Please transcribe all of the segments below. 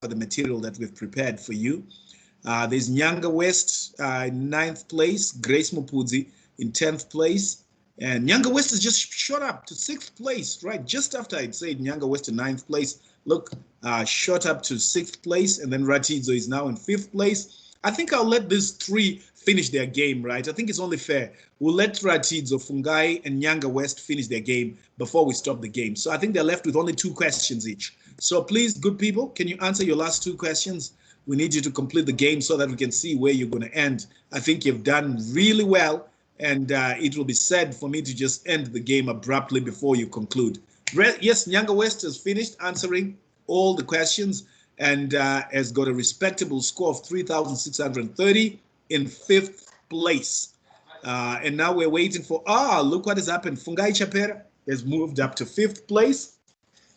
the material that we've prepared for you. There's Nyanga West in 9th place, Grace Mupudzi in 10th place, and Nyanga West has just shot up to 6th place, right? Just after I'd said Nyanga West in 9th place, look, shot up to 6th place, and then Ratidzo is now in 5th place. I think I'll let these three finish their game, right? I think it's only fair. We'll let Ratidzo, Fungai, and Nyanga West finish their game before we stop the game. So I think they're left with only 2 questions each. So please, good people, can you answer your last 2 questions? We need you to complete the game so that we can see where you're going to end. I think you've done really well, and it will be sad for me to just end the game abruptly before you conclude. Yes, Nyanga West has finished answering all the questions and has got a respectable score of 3,630 in 5th place. And now we're waiting for, look what has happened. Fungai Chapera has moved up to 5th place.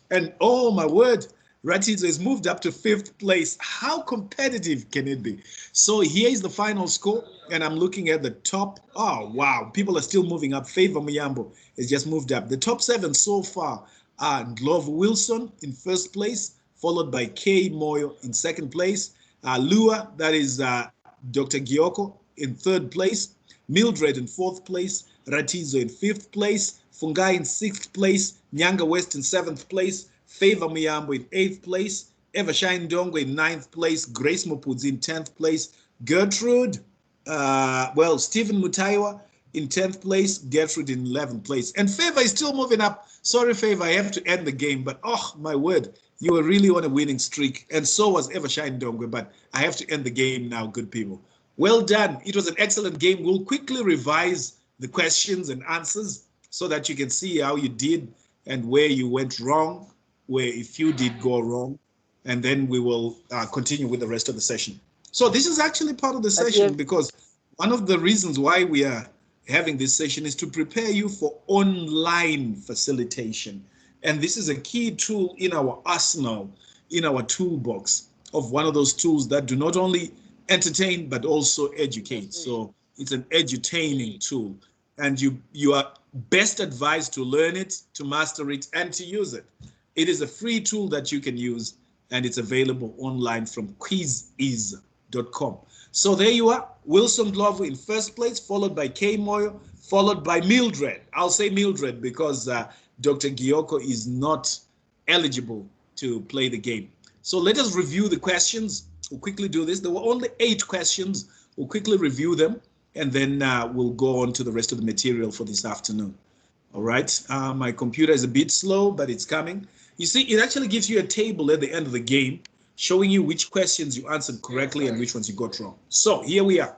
And oh my word, Ratidzo has moved up to 5th place. How competitive can it be? So here is the final score, and I'm looking at the top. Oh, wow. People are still moving up. Favor Muyambo has just moved up. The top 7 so far are Glove Wilson in 1st place, followed by Kay Moyo in 2nd place. Lua, that is Dr. Gyoko in 3rd place. Mildred in 4th place. Ratidzo in 5th place. Fungai in 6th place. Nyanga West in 7th place. Favor Muyambo in 8th place, Evershine Ndongo in 9th place, Grace Mupudzi in 10th place, Gertrude, Stephen Mutaiwa in 10th place, Gertrude in 11th place. And Favor is still moving up. Sorry, Favor, I have to end the game, but oh, my word, you were really on a winning streak, and so was Evershine Ndongo, but I have to end the game now, good people. Well done. It was an excellent game. We'll quickly revise the questions and answers so that you can see how you did and where you went wrong, where if you did go wrong, and then we will continue with the rest of the session. So this is actually part of the session because one of the reasons why we are having this session is to prepare you for online facilitation. And this is a key tool in our arsenal, in our toolbox of one of those tools that do not only entertain, but also educate. So it's an edutaining tool, and you are best advised to learn it, to master it, and to use it. It is a free tool that you can use, and it's available online from quiziz.com. So there you are, Wilson Glover in 1st place, followed by Kay Moyo, followed by Mildred. I'll say Mildred because Dr. Gyoko is not eligible to play the game. So let us review the questions. We'll quickly do this. There were only 8 questions. We'll quickly review them, and then we'll go on to the rest of the material for this afternoon. All right, my computer is a bit slow, but it's coming. You see, it actually gives you a table at the end of the game showing you which questions you answered correctly and which ones you got wrong. So here we are.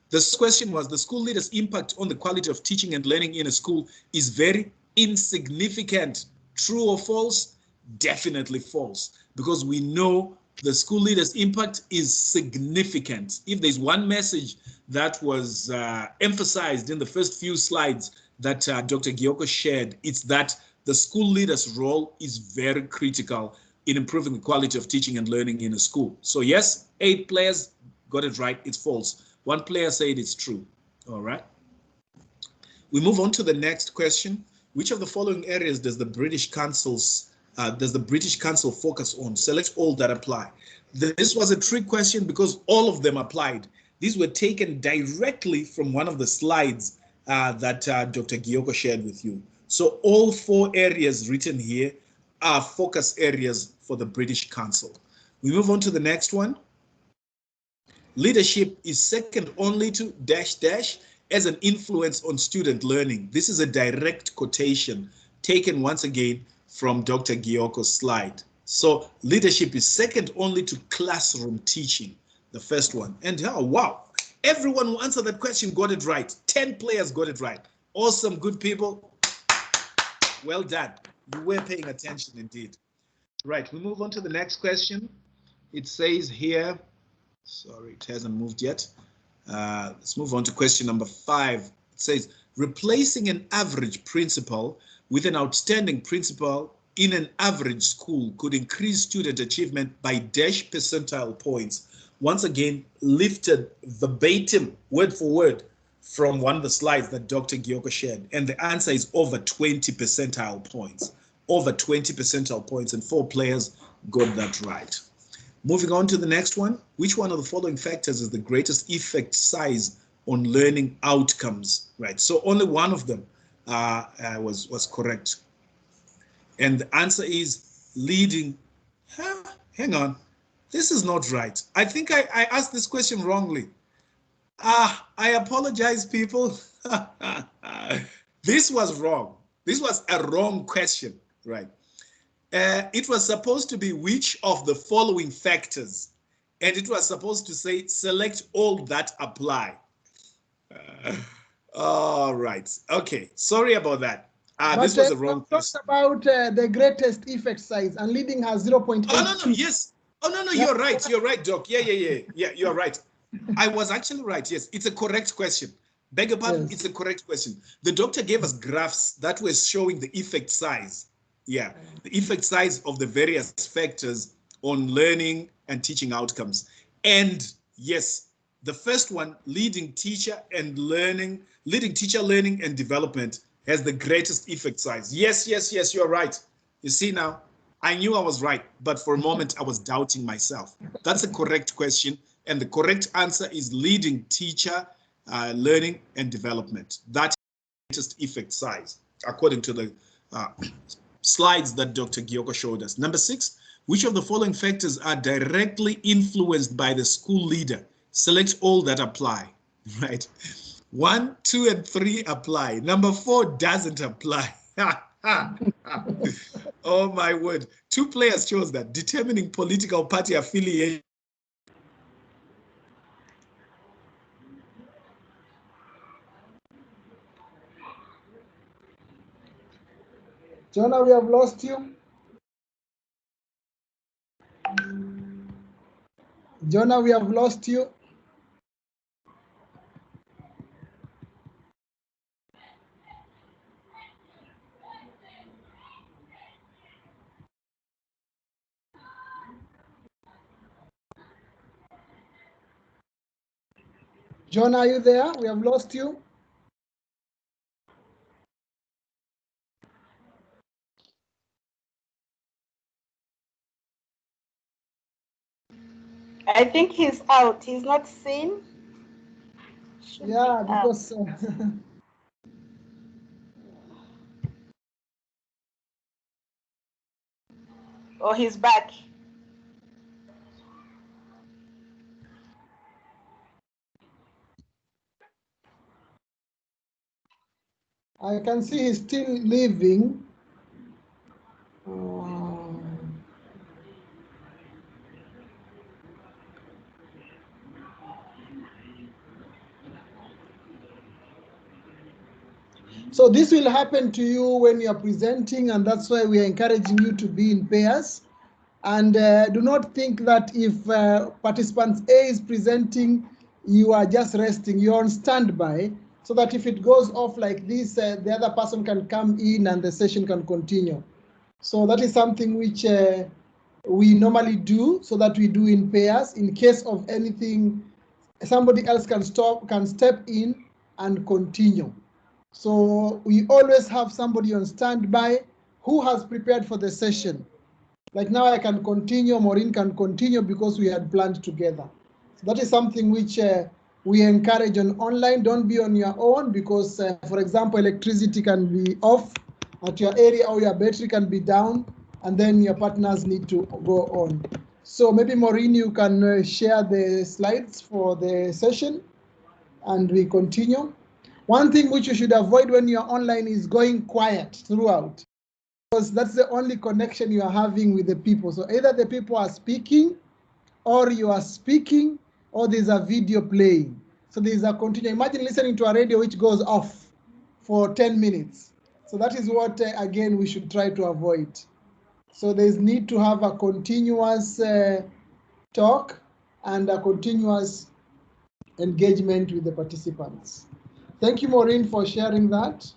This question was, the school leader's impact on the quality of teaching and learning in a school is very insignificant. True or false? Definitely false, because we know the school leader's impact is significant. If there's one message that was emphasized in the first few slides that Dr. Gyoko shared, it's that the school leader's role is very critical in improving the quality of teaching and learning in a school. So yes, 8 players got it right, it's false. 1 player said it's true. All right. We move on to the next question. Which of the following areas does the British Council focus on? Select all that apply. This was a trick question because all of them applied. These were taken directly from one of the slides that Dr. Gyoko shared with you. So all 4 areas written here are focus areas for the British Council. We move on to the next one. Leadership is second only to ... as an influence on student learning. This is a direct quotation taken once again from Dr. Gyoko's slide. So leadership is second only to classroom teaching, the first one. And oh, wow, everyone who answered that question got it right. 10 players got it right. Awesome, good people. Well done. You were paying attention indeed. Right, we move on to the next question. It says here, sorry, it hasn't moved yet. Let's move on to question number 5. It says, replacing an average principal with an outstanding principal in an average school could increase student achievement by ... percentile points. Once again, lifted verbatim, word for word, from one of the slides that Dr. Gyoko shared. And the answer is over 20 percentile points. Over 20 percentile points, and 4 players got that right. Moving on to the next one. Which one of the following factors is the greatest effect size on learning outcomes? Right. So only one of them was correct. And the answer is leading. Hang on. This is not right. I think I asked this question wrongly. I apologize, people. This was wrong. This was a wrong question, right? It was supposed to be which of the following factors, and it was supposed to say select all that apply. All right. Okay. Sorry about that. This was a wrong question. About the greatest effect size, and leading has 0.8. Oh, no, yes. Oh, no, you're right. You're right, Doc. Yeah, you're right. I was actually right. Yes, it's a correct question. Beg your pardon, yes. It's a correct question. The doctor gave us graphs that were showing the effect size. Yeah, the effect size of the various factors on learning and teaching outcomes. And yes, the first one, leading teacher learning and development, has the greatest effect size. Yes, you're right. You see now, I knew I was right, but for a moment I was doubting myself. That's a correct question. And the correct answer is leading teacher learning and development. That is the greatest effect size, according to the slides that Dr. Gyoko showed us. Number 6, which of the following factors are directly influenced by the school leader? Select all that apply, right? 1, 2, and 3 apply. Number 4 doesn't apply. Oh my word. 2 players chose that. Determining political party affiliation. Jonah, we have lost you. Jonah, we have lost you. Jonah, are you there? We have lost you. I think he's out. He's not seen. Yeah, because oh, he's back. I can see he's still living. So this will happen to you when you are presenting, and that's why we are encouraging you to be in pairs. And do not think that if participant A is presenting, you are just resting. You're on standby, so that if it goes off like this, the other person can come in and the session can continue. So that is something which we normally do, so that we do in pairs. In case of anything, somebody else can step in and continue. So we always have somebody on standby who has prepared for the session. Like now I can continue, Maureen can continue because we had planned together. So that is something which we encourage on online. Don't be on your own because, for example, electricity can be off at your area or your battery can be down, and then your partners need to go on. So maybe Maureen, you can share the slides for the session and we continue. One thing which you should avoid when you're online is going quiet throughout, because that's the only connection you are having with the people. So either the people are speaking, or you are speaking, or there's a video playing. So there's a continue. Imagine listening to a radio which goes off for 10 minutes. So that is what, again, we should try to avoid. So there's need to have a continuous talk and a continuous engagement with the participants. Thank you, Maureen, for sharing that.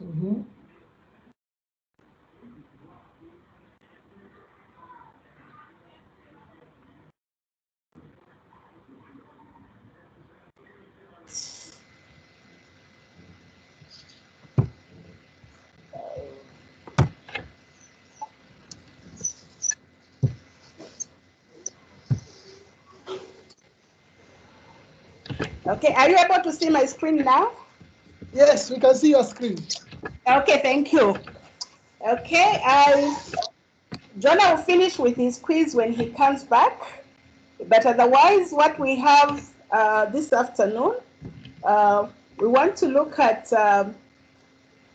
Okay, are you able to see my screen now? Yes, we can see your screen. Okay, thank you. Okay, Jonah will finish with his quiz when he comes back. But otherwise, what we have this afternoon, we want to look at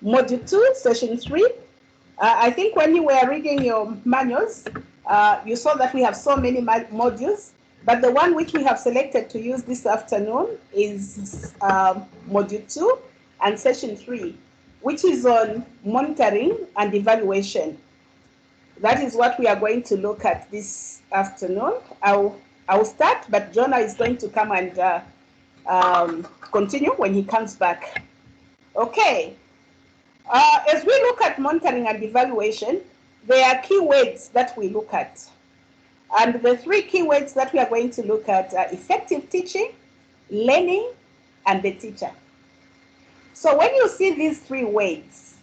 Module 2, Session 3. I think when you were reading your manuals, you saw that we have so many modules, but the one which we have selected to use this afternoon is Module 2 and Session 3, which is on monitoring and evaluation. That is what we are going to look at this afternoon. I'll start, but Jonah is going to come and continue when he comes back. Okay. As we look at monitoring and evaluation, there are keywords that we look at. And the three keywords that we are going to look at are effective teaching, learning, and the teacher. So when you see these three words,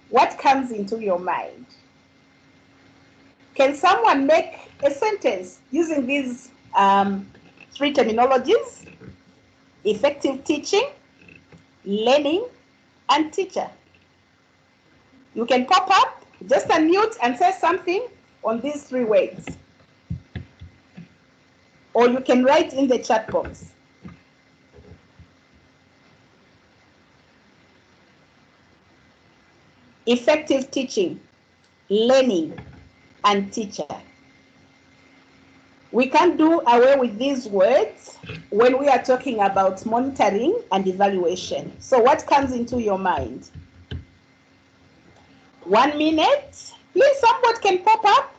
what comes into your mind? Can someone make a sentence using these three terminologies? Effective teaching, learning, and teacher. You can pop up, just unmute and say something on these three words. Or you can write in the chat box. Effective teaching, learning, and teacher. We can't do away with these words when we are talking about monitoring and evaluation. So what comes into your mind? 1 minute. Please, somebody can pop up.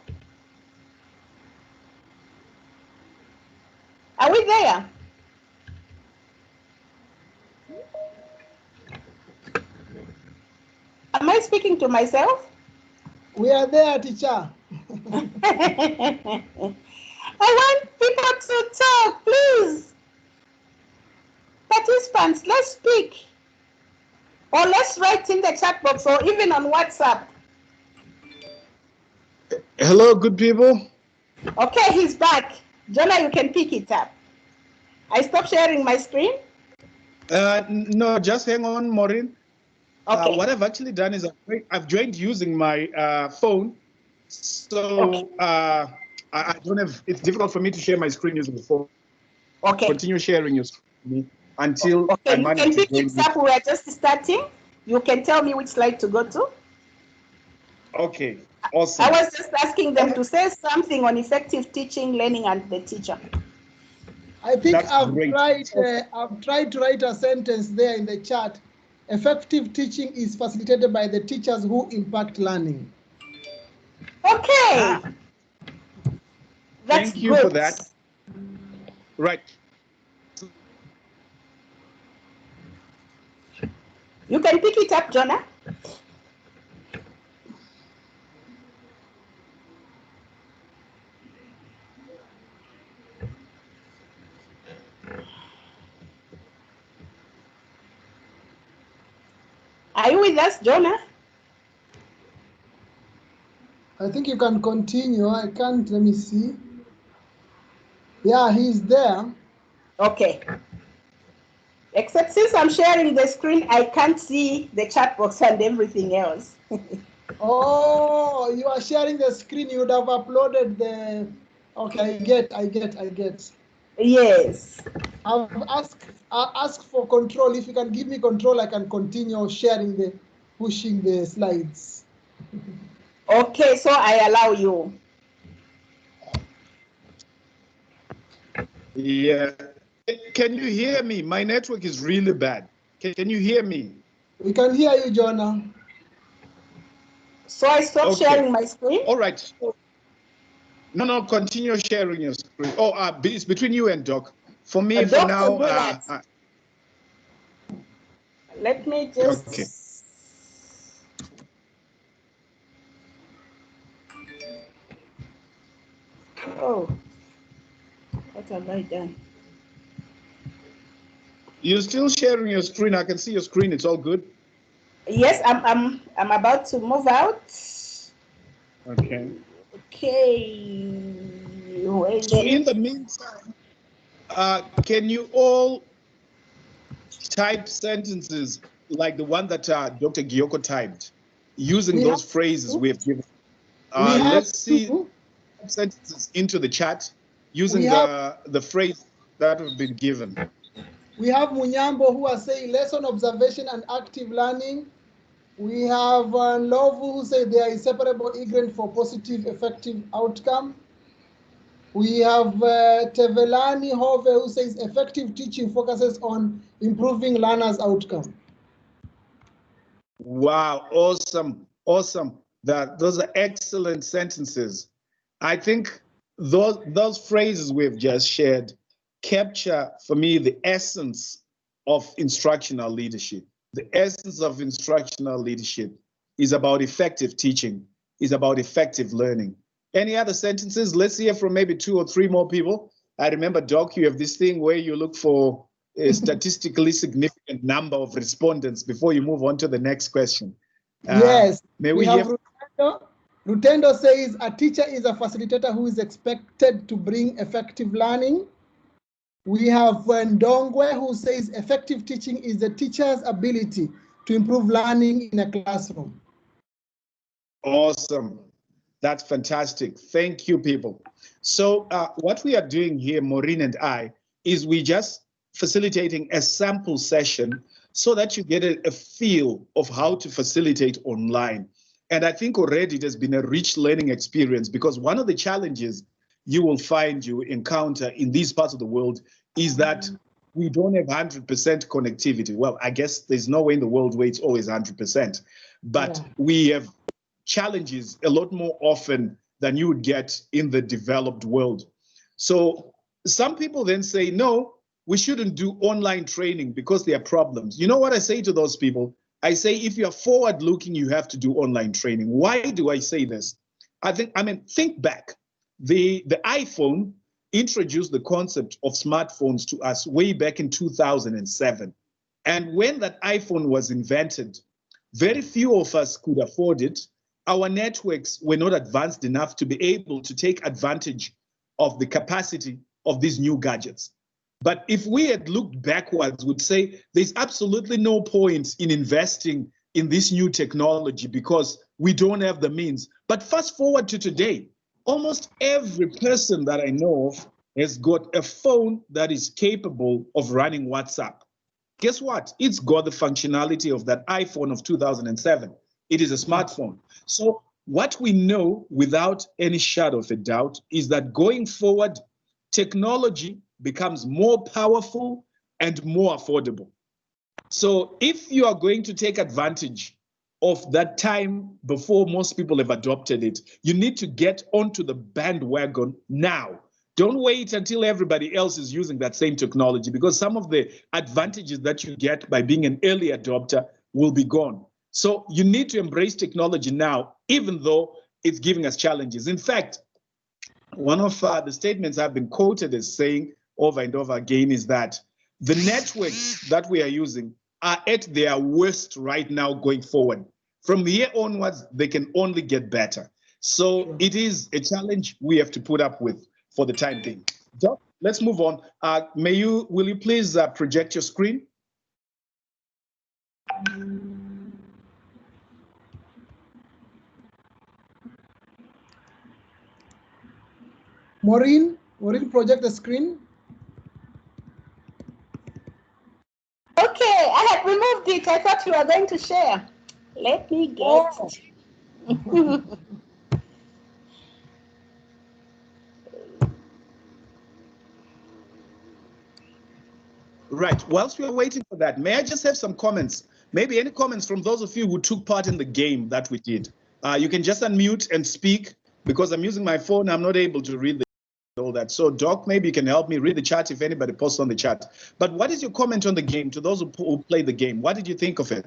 Are we there? Am I speaking to myself? We are there, teacher. I want people to talk, please. Participants, let's speak. Or let's write in the chat box or even on WhatsApp. Hello, good people. Okay, he's back. Jonah, you can pick it up. I stopped sharing my screen. No, just hang on, Maureen. Okay. What I've actually done is I've joined using my phone. So okay. I don't have, it's difficult for me to share my screen using the phone. Okay. Continue sharing your screen until okay, I manage you can pick it up. We are just starting. You can tell me which slide to go to. Okay, awesome. I was just asking them to say something on effective teaching, learning, and the teacher. I think I've tried to write a sentence there in the chat. Effective teaching is facilitated by the teachers who impact learning. Okay. That's Thank you good. for that. Right. You can pick it up, Jonah. Are you with us, Jonah? I think you can continue. I can't, let me see. Yeah, he's there. Okay. Except since I'm sharing the screen, I can't see the chat box and everything else. Oh, you are sharing the screen. You would have uploaded the. Okay, I get. Yes. I'll ask for control. If you can give me control, I can continue sharing pushing the slides. Okay, so I allow you. Yeah. Can you hear me? My network is really bad. Can you hear me? We can hear you, Jonah. So I stop sharing my screen? All right. No, continue sharing your screen. Oh, it's between you and Doc. For me, for now. Let me just. Okay. Oh, what have I done? You're still sharing your screen. I can see your screen. It's all good. Yes, I'm about to move out. Okay. Okay. So in the meantime, can you all type sentences like the one that Dr. Gyoko typed, using those phrases we have given. Let's see sentences into the chat using the phrase that have been given. We have Munyambo who are saying lesson observation and active learning. We have Lovu who say they are inseparable ingredient for positive, effective outcome. We have Tevelani Hove who says effective teaching focuses on improving learners' outcome. Wow, awesome, awesome. Those are excellent sentences. I think those phrases we've just shared capture for me the essence of instructional leadership. The essence of instructional leadership is about effective teaching, is about effective learning. Any other sentences? Let's hear from maybe 2 or 3 more people. I remember, Doc, you have this thing where you look for a statistically significant number of respondents before you move on to the next question. Yes. May we hear? Rutendo says a teacher is a facilitator who is expected to bring effective learning. We have Ndongwe who says effective teaching is the teacher's ability to improve learning in a classroom. Awesome. That's fantastic. Thank you, people. So what we are doing here, Maureen and I, is we just facilitating a sample session so that you get a feel of how to facilitate online. And I think already it has been a rich learning experience, because one of the challenges you will find you encounter in these parts of the world is that we don't have 100% connectivity. Well, I guess there's no way in the world where it's always 100%, but we have challenges a lot more often than you would get in the developed world. So some people then say, no, we shouldn't do online training because there are problems. You know what I say to those people? I say, if you're forward looking, you have to do online training. Why do I say this? Think back. The iPhone introduced the concept of smartphones to us way back in 2007. And when that iPhone was invented, very few of us could afford it. Our networks were not advanced enough to be able to take advantage of the capacity of these new gadgets. But if we had looked backwards, we'd say there's absolutely no point in investing in this new technology because we don't have the means. But fast forward to today, almost every person that I know of has got a phone that is capable of running WhatsApp. Guess what? It's got the functionality of that iPhone of 2007. It is a smartphone. So what we know without any shadow of a doubt is that going forward, technology becomes more powerful and more affordable. So if you are going to take advantage of that time before most people have adopted it, you need to get onto the bandwagon now. Don't wait until everybody else is using that same technology, because some of the advantages that you get by being an early adopter will be gone. So you need to embrace technology now, even though it's giving us challenges. In fact, one of the statements I've been quoted as saying over and over again is that the networks that we are using are at their worst right now going forward. From here onwards, they can only get better. So it is a challenge we have to put up with for the time being. Doc, let's move on. Will you please project your screen? Maureen, project the screen. Okay, I had removed it. I thought you were going to share. Let me get it. Right. Whilst we are waiting for that, may I just have some comments? Maybe any comments from those of you who took part in the game that we did. You can just unmute and speak, because I'm using my phone. I'm not able to read all that. So Doc, maybe you can help me read the chat if anybody posts on the chat. But what is your comment on the game, to those who played the game? What did you think of it?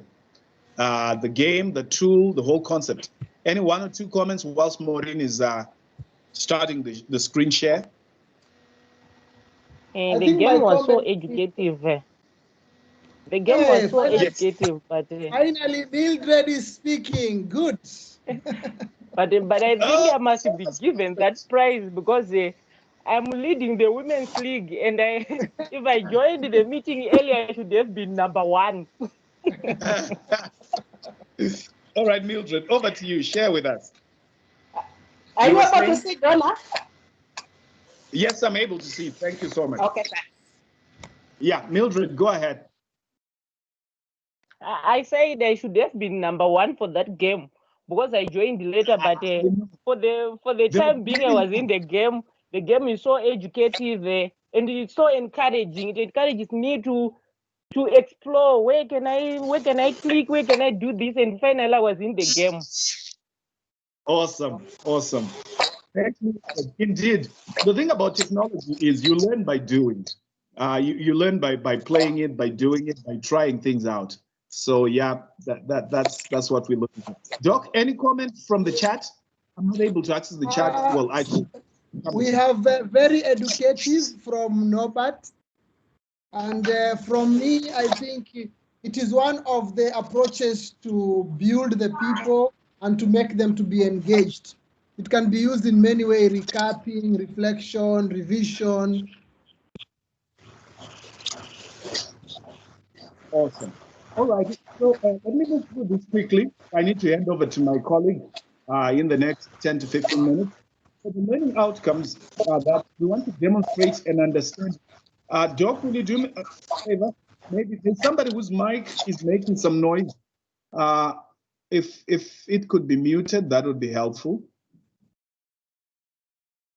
The game, the tool, the whole concept. Any 1 or 2 comments whilst Maureen is starting the screen share? The game was so educative. The game was so educative, but finally Mildred is speaking. Good. but I think I must be given that prize, because I'm leading the women's league, and if I joined the meeting earlier, I should have been number 1. All right, Mildred, over to you. Share with us. Are you able to see Jonah? Yes, I'm able to see. Thank you so much. Okay, thanks. Yeah, Mildred, go ahead. I said I should have been number 1 for that game because I joined later, but for the time being, I was in the game. The game is so educative and it's so encouraging. It encourages me to explore where can I click, where can I do this, and finally I was in the game. Awesome. Indeed. The thing about technology is you learn by doing. You learn by playing it, by doing it, by trying things out. So yeah, that's what we're looking for. Doc, any comments from the chat? I'm not able to access the chat. Well, we have very educative from Norbert, and from me, I think it is one of the approaches to build the people and to make them to be engaged. It can be used in many ways: recapping, reflection, revision. Awesome. All right. So let me go through this quickly. I need to hand over to my colleague in the next 10 to 15 minutes. So the learning outcomes that we want to demonstrate and understand. Doc, will you do me a favor? Maybe there's somebody whose mic is making some noise. If it could be muted, that would be helpful.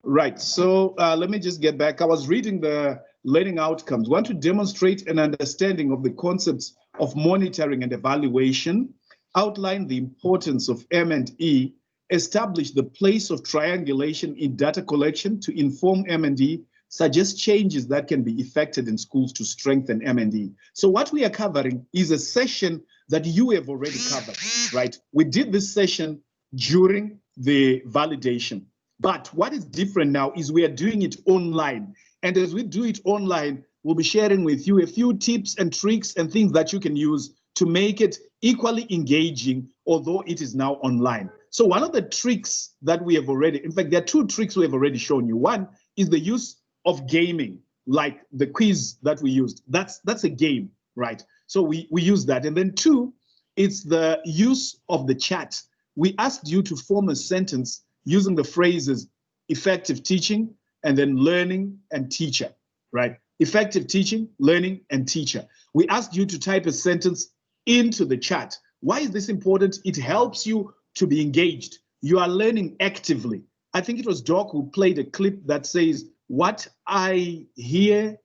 Right. So let me just get back. I was reading the learning outcomes. Want to demonstrate an understanding of the concepts of monitoring and evaluation, outline the importance of M&E, establish the place of triangulation in data collection to inform M&E, suggest changes that can be effected in schools to strengthen M&E. So what we are covering is a session that you have already covered, right? We did this session during the validation. But what is different now is we are doing it online. And as we do it online, we'll be sharing with you a few tips and tricks and things that you can use to make it equally engaging, although it is now online. So one of the tricks that we have already, in fact, there are 2 tricks we have already shown you. One is the use of gaming, like the quiz that we used. That's a game, right? So we use that. And then 2, it's the use of the chat. We asked you to form a sentence using the phrases effective teaching and then learning and teacher, right? Effective teaching, learning, and teacher. We asked you to type a sentence into the chat. Why is this important? It helps you to be engaged. You are learning actively. I think it was Doc who played a clip that says, what I hear,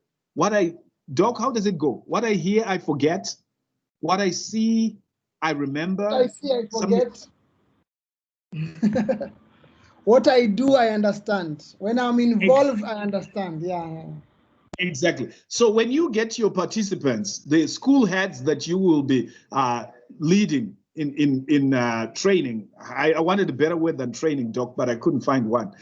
Doc, how does it go? What I hear, I forget. What I see, I remember. What I see, I forget. What I do, I understand. When I'm involved, I understand. Yeah. Exactly. So when you get your participants, the school heads that you will be leading in training, I wanted a better word than training, Doc, but I couldn't find one.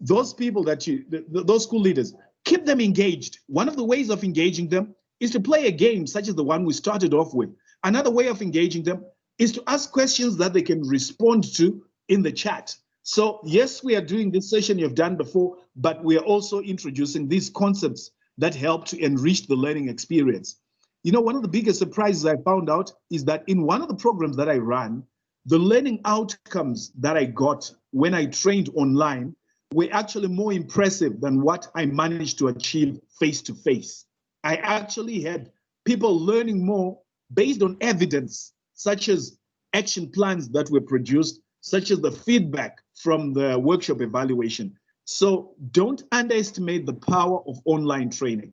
Those people that those school leaders, keep them engaged. One of the ways of engaging them is to play a game such as the one we started off with. Another way of engaging them is to ask questions that they can respond to in the chat. So yes, we are doing this session you've done before, but we are also introducing these concepts that help to enrich the learning experience. You know, one of the biggest surprises I found out is that in one of the programs that I ran, the learning outcomes that I got when I trained online were actually more impressive than what I managed to achieve face-to-face. I actually had people learning more based on evidence, such as action plans that were produced, such as the feedback from the workshop evaluation. So don't underestimate the power of online training.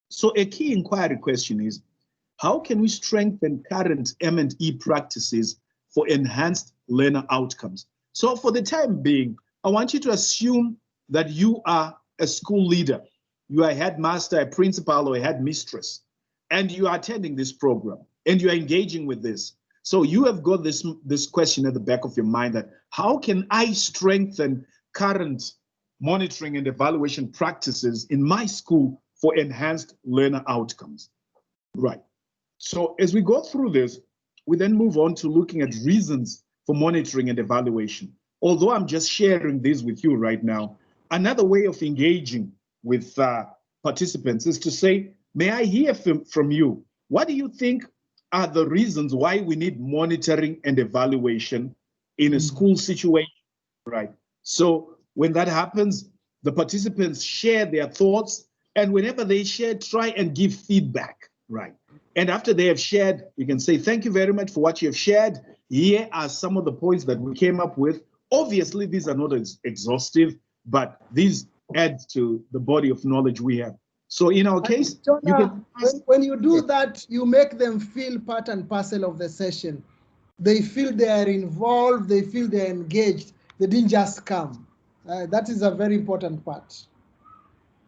So a key inquiry question is, how can we strengthen current M&E practices for enhanced learner outcomes? So for the time being, I want you to assume that you are a school leader. You are a headmaster, a principal, or a headmistress, and you are attending this program, and you are engaging with this. So you have got this question at the back of your mind that how can I strengthen current monitoring and evaluation practices in my school for enhanced learner outcomes? Right. So as we go through this, we then move on to looking at reasons for monitoring and evaluation. Although I'm just sharing this with you right now, another way of engaging with participants is to say, may I hear from you? What do you think are the reasons why we need monitoring and evaluation in a school situation, right? So when that happens, the participants share their thoughts, and whenever they share, try and give feedback, right? And after they have shared, you can say, thank you very much for what you have shared. Here are some of the points that we came up with. Obviously, these are not exhaustive, but these add to the body of knowledge we have. So in our case, Jonah, you can when you do that, you make them feel part and parcel of the session. They feel they are involved, they feel they're engaged. They didn't just come. That is a very important part.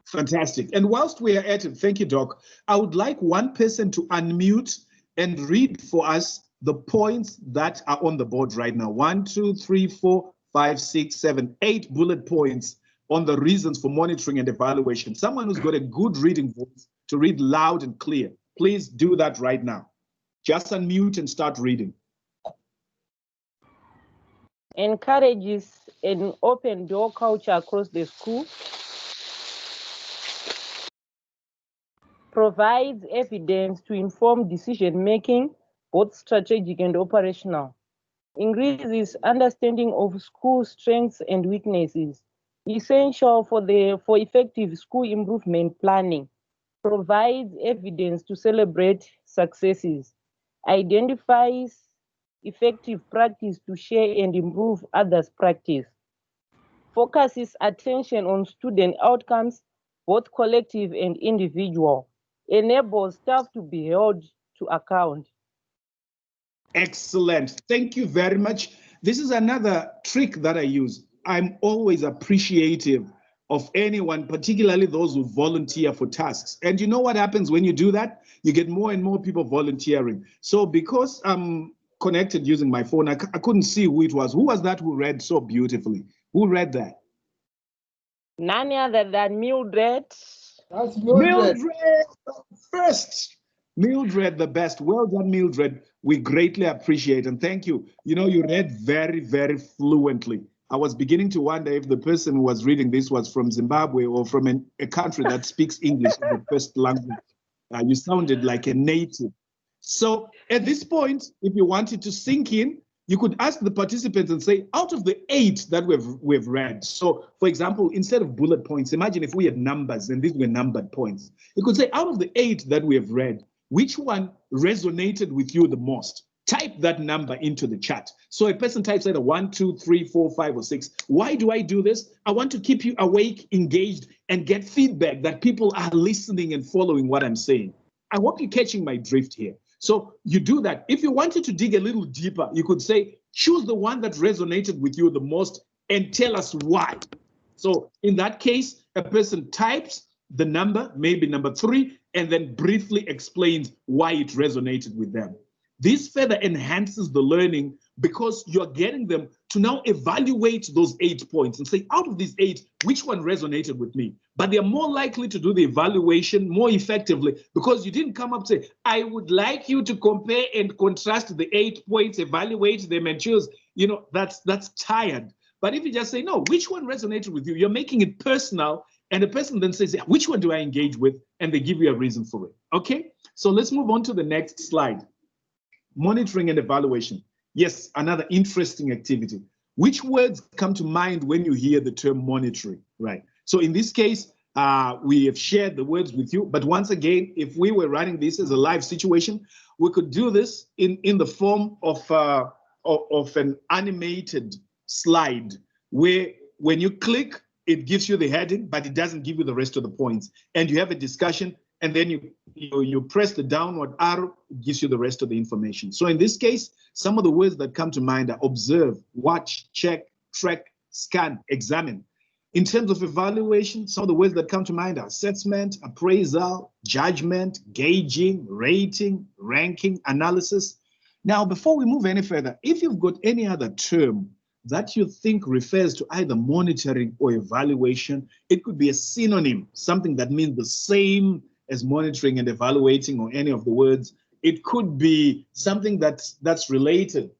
Fantastic. And whilst we are at it, thank you, Doc, I would like one person to unmute and read for us the points that are on the board right now. 1, 2, 3, 4, 5, 6, 7, 8 bullet points on the reasons for monitoring and evaluation. Someone who's got a good reading voice to read loud and clear, please do that right now. Just unmute and start reading. Encourages an open door culture across the school. Provides evidence to inform decision making, both strategic and operational. Increases understanding of school strengths and weaknesses. Essential for effective school improvement planning. Provides evidence to celebrate successes. Identifies effective practice to share and improve others' practice. Focuses attention on student outcomes, both collective and individual. Enables staff to be held to account. Excellent. Thank you very much. This is another trick that I use. I'm always appreciative of anyone, particularly those who volunteer for tasks. And you know what happens when you do that? You get more and more people volunteering. So because I'm connected using my phone, I couldn't see who it was. Who was that who read so beautifully? Who read that? None other than Mildred. That's Mildred. Mildred first. Mildred, the best. Well done, Mildred. We greatly appreciate and thank you. You know, you read very, very fluently. I was beginning to wonder if the person who was reading this was from Zimbabwe or from a country that speaks English as the first language. You sounded like a native. So at this point, if you wanted to sink in, you could ask the participants and say, out of the 8 that we've read. So for example, instead of bullet points, imagine if we had numbers and these were numbered points. You could say, out of the 8 that we have read, which one resonated with you the most? Type that number into the chat. So a person types either 1, 2, 3, 4, 5, or 6. Why do I do this? I want to keep you awake, engaged, and get feedback that people are listening and following what I'm saying. I hope you're catching my drift here. So you do that. If you wanted to dig a little deeper, you could say, choose the one that resonated with you the most and tell us why. So in that case, a person types the number, maybe number 3, and then briefly explains why it resonated with them. This further enhances the learning because you're getting them to now evaluate those 8 points and say, out of these 8, which one resonated with me? But they're more likely to do the evaluation more effectively because you didn't come up and say, I would like you to compare and contrast the 8 points, evaluate them and choose. You know, that's tired. But if you just say, no, which one resonated with you? You're making it personal. And the person then says, which one do I engage with? And they give you a reason for it. Okay, so let's move on to the next slide. Monitoring and evaluation. Yes, another interesting activity. Which words come to mind when you hear the term monitoring, right? So in this case, we have shared the words with you. But once again, if we were running this as a live situation, we could do this in the form of an animated slide where when you click, it gives you the heading, but it doesn't give you the rest of the points. And you have a discussion, and then you press the downward arrow, it gives you the rest of the information. So in this case, some of the words that come to mind are observe, watch, check, track, scan, examine. In terms of evaluation, some of the words that come to mind are assessment, appraisal, judgment, gauging, rating, ranking, analysis. Now, before we move any further, if you've got any other term that you think refers to either monitoring or evaluation, it could be a synonym, something that means the same as monitoring and evaluating or any of the words. It could be something that's related.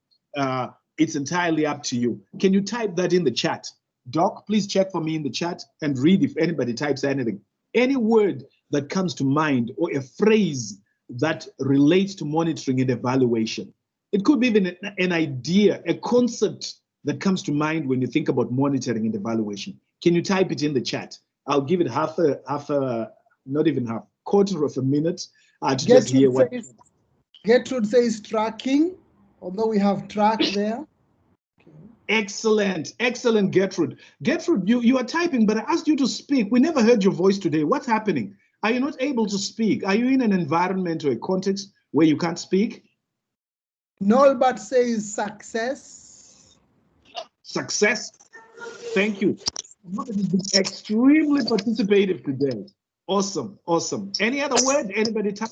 It's entirely up to you. Can you type that in the chat? Doc, please check for me in the chat and read if anybody types anything. Any word that comes to mind or a phrase that relates to monitoring and evaluation. It could be even an idea, a concept that comes to mind when you think about monitoring and evaluation. Can you type it in the chat? I'll give it not even half, quarter of a minute to just hear what. Gertrude says tracking, although we have track there. Excellent, excellent, Gertrude. Gertrude, you are typing, but I asked you to speak. We never heard your voice today. What's happening? Are you not able to speak? Are you in an environment or a context where you can't speak? Nolbert says success. Success. Thank you. Extremely participative today. Awesome, awesome. Any other word? Anybody type?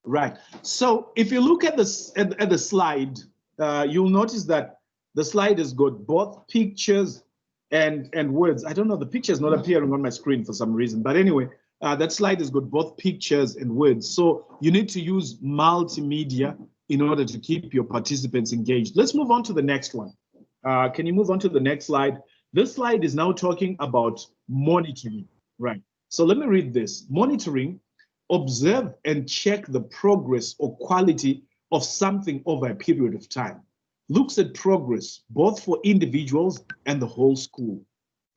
Right. So if you look at this at the slide, you'll notice that the slide has got both pictures and words. I don't know, the picture is not appearing on my screen for some reason, but anyway, that slide has got both pictures and words. So you need to use multimedia in order to keep your participants engaged. Let's move on to the next one. Can you move on to the next slide? This slide is now talking about monitoring, right? So let me read this. Monitoring: observe and check the progress or quality of something over a period of time. Looks at progress both for individuals and the whole school.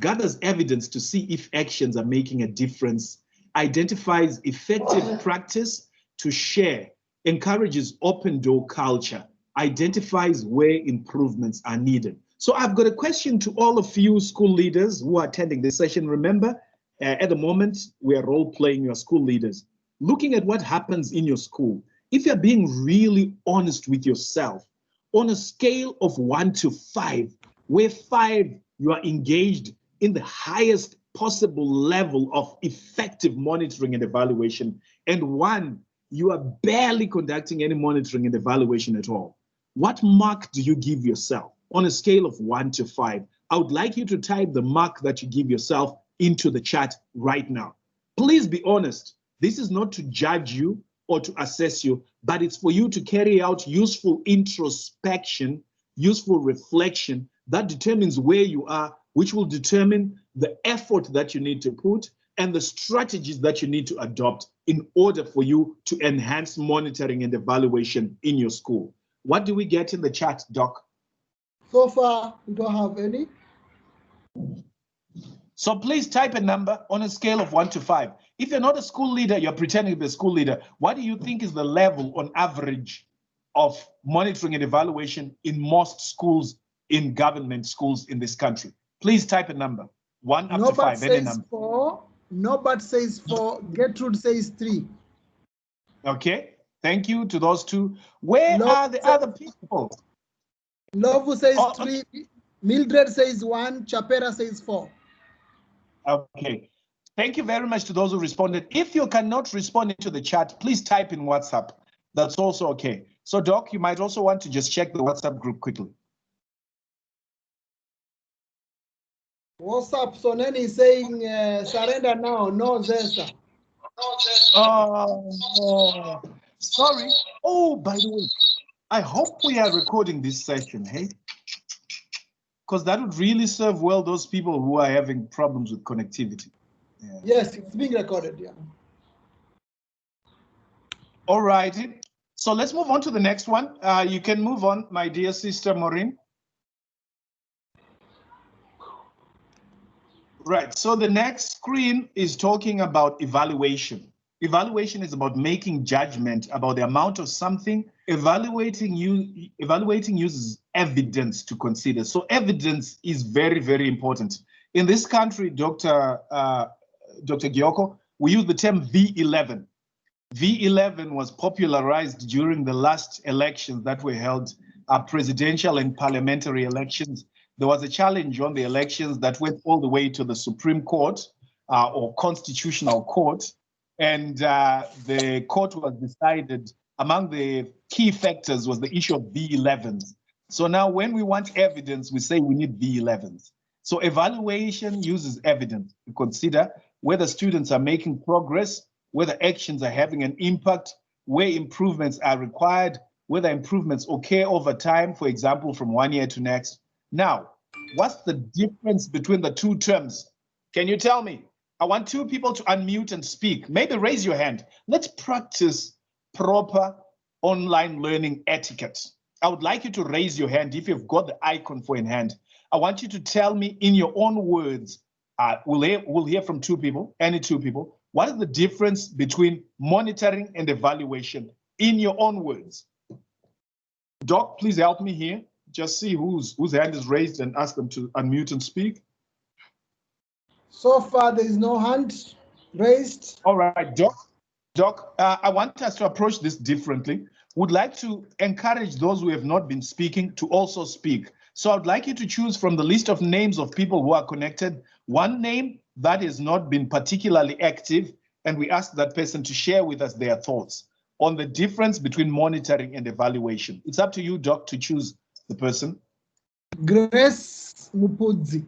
Gathers evidence to see if actions are making a difference. Identifies effective practice to share. Encourages open door culture. Identifies where improvements are needed. So I've got a question to all of you school leaders who are attending this session. Remember, at the moment, we are role playing your school leaders. Looking at what happens in your school, if you're being really honest with yourself, on a scale of 1 to 5, where 5 you are engaged in the highest possible level of effective monitoring and evaluation, and 1 you are barely conducting any monitoring and evaluation at all, what mark do you give yourself on a scale of 1 to 5? I would like you to type the mark that you give yourself into the chat right now. Please be honest. This is not to judge you or to assess you, but it's for you to carry out useful introspection, useful reflection that determines where you are, which will determine the effort that you need to put and the strategies that you need to adopt in order for you to enhance monitoring and evaluation in your school. What do we get in the chat, Doc? So far, we don't have any. So please type a number on a scale of 1 to 5. If you're not a school leader, you're pretending to be a school leader, what do you think is the level on average of monitoring and evaluation in most schools, in government schools in this country? Please type a number, 1 up to 5, any number. 4. Nobody says 4. Gertrude says 3. Okay, thank you to those two. Where are the other people? Lovu says 3. Mildred says 1. Chapera says 4. Okay. Thank you very much to those who responded. If you cannot respond into the chat, please type in WhatsApp. That's also okay. So, Doc, you might also want to just check the WhatsApp group quickly. WhatsApp, Soneni is saying surrender now, no Zesa. Oh, sorry. Oh, by the way, I hope we are recording this session, hey? Because that would really serve well those people who are having problems with connectivity. Yeah. Yes, it's being recorded, yeah. All righty. So let's move on to the next one. You can move on, my dear sister Maureen. Right, so the next screen is talking about evaluation. Evaluation is about making judgment about the amount of something. Evaluating uses evidence to consider. So evidence is very, very important. In this country, Dr. Gyoko, we use the term V11. V11 was popularized during the last elections that were held, presidential and parliamentary elections. There was a challenge on the elections that went all the way to the Supreme Court or Constitutional Court. And the court was decided, among the key factors was the issue of V11s. So now when we want evidence, we say we need V11s. So evaluation uses evidence to consider whether students are making progress, whether actions are having an impact, where improvements are required, whether improvements occur over time, for example, from one year to next. Now, what's the difference between the two terms? Can you tell me? I want two people to unmute and speak. Maybe raise your hand. Let's practice proper online learning etiquette. I would like you to raise your hand if you've got the icon for in hand. I want you to tell me in your own words. We'll hear from two people, any two people. What is the difference between monitoring and evaluation in your own words? Doc, please help me here. Just see whose hand is raised and ask them to unmute and speak. So far, there is no hand raised. All right, Doc, I want us to approach this differently. Would like to encourage those who have not been speaking to also speak. So I'd like you to choose from the list of names of people who are connected, one name that has not been particularly active, and we ask that person to share with us their thoughts on the difference between monitoring and evaluation. It's up to you, Doc, to choose the person. Grace Mupudzi.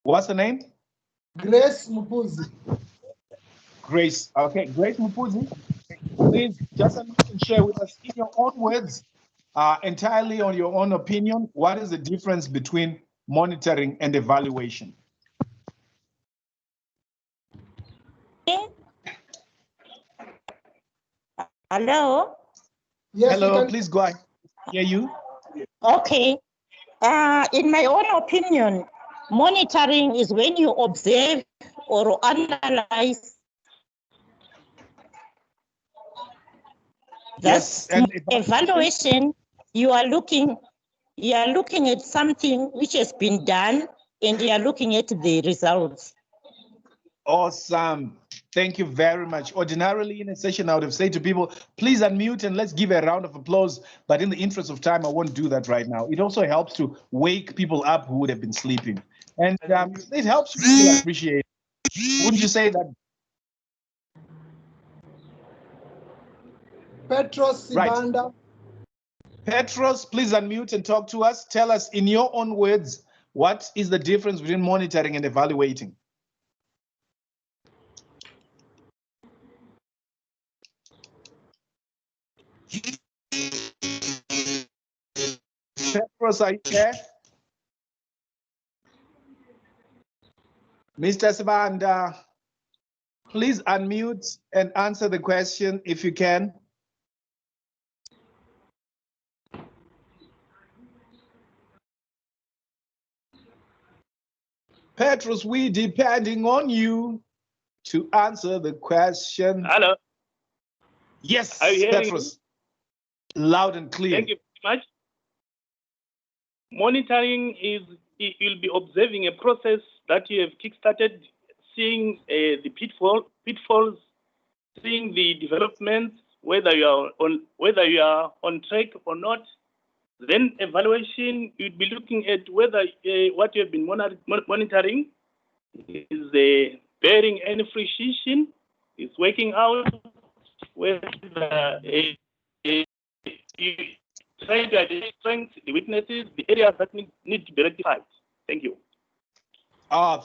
What's the name? Grace Mupudzi. Grace. Okay, Grace Mupudzi. Please just unmute and share with us in your own words, entirely on your own opinion, what is the difference between monitoring and evaluation? Hello? Yes, hello, please go ahead. Hear you. Okay. In my own opinion, monitoring is when you observe or analyze. Yes, That's and evaluation. You are looking at something which has been done and you are looking at the results. Awesome. Thank you very much. Ordinarily in a session, I would have said to people, please unmute and let's give a round of applause. But in the interest of time, I won't do that right now. It also helps to wake people up who would have been sleeping. And it helps you feel appreciated. Wouldn't you say that? Petros Sibanda. Right. Petros, please unmute and talk to us. Tell us in your own words, what is the difference between monitoring and evaluating? Petros, are you there? Mr. Sibanda, please unmute and answer the question if you can. Petros, we depending on you to answer the question. Hello. Yes, Are you hearing Petros. Loud and clear. Thank you very much. Monitoring is you'll be observing a process that you have kickstarted, seeing the pitfalls, seeing the developments, whether you are on track or not. Then evaluation, you'd be looking at whether what you have been monitoring is bearing any fruition, is working out, whether you try to identify strengths, the weaknesses, the areas that need to be rectified. Thank you.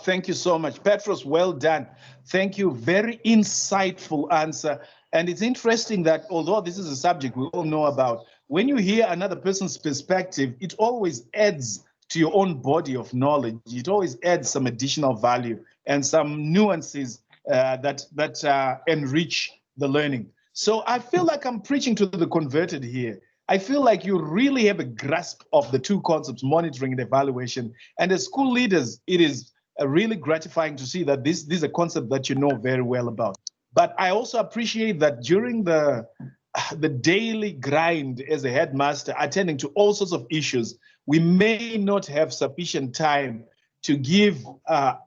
Thank you so much. Petros, well done. Thank you. Very insightful answer. And it's interesting that although this is a subject we all know about, when you hear another person's perspective, it always adds to your own body of knowledge. It always adds some additional value and some nuances that enrich the learning. So I feel like I'm preaching to the converted here. I feel like you really have a grasp of the two concepts, monitoring and evaluation. And as school leaders, it is really gratifying to see that this is a concept that you know very well about. But I also appreciate that during the daily grind as a headmaster, attending to all sorts of issues, we may not have sufficient time to give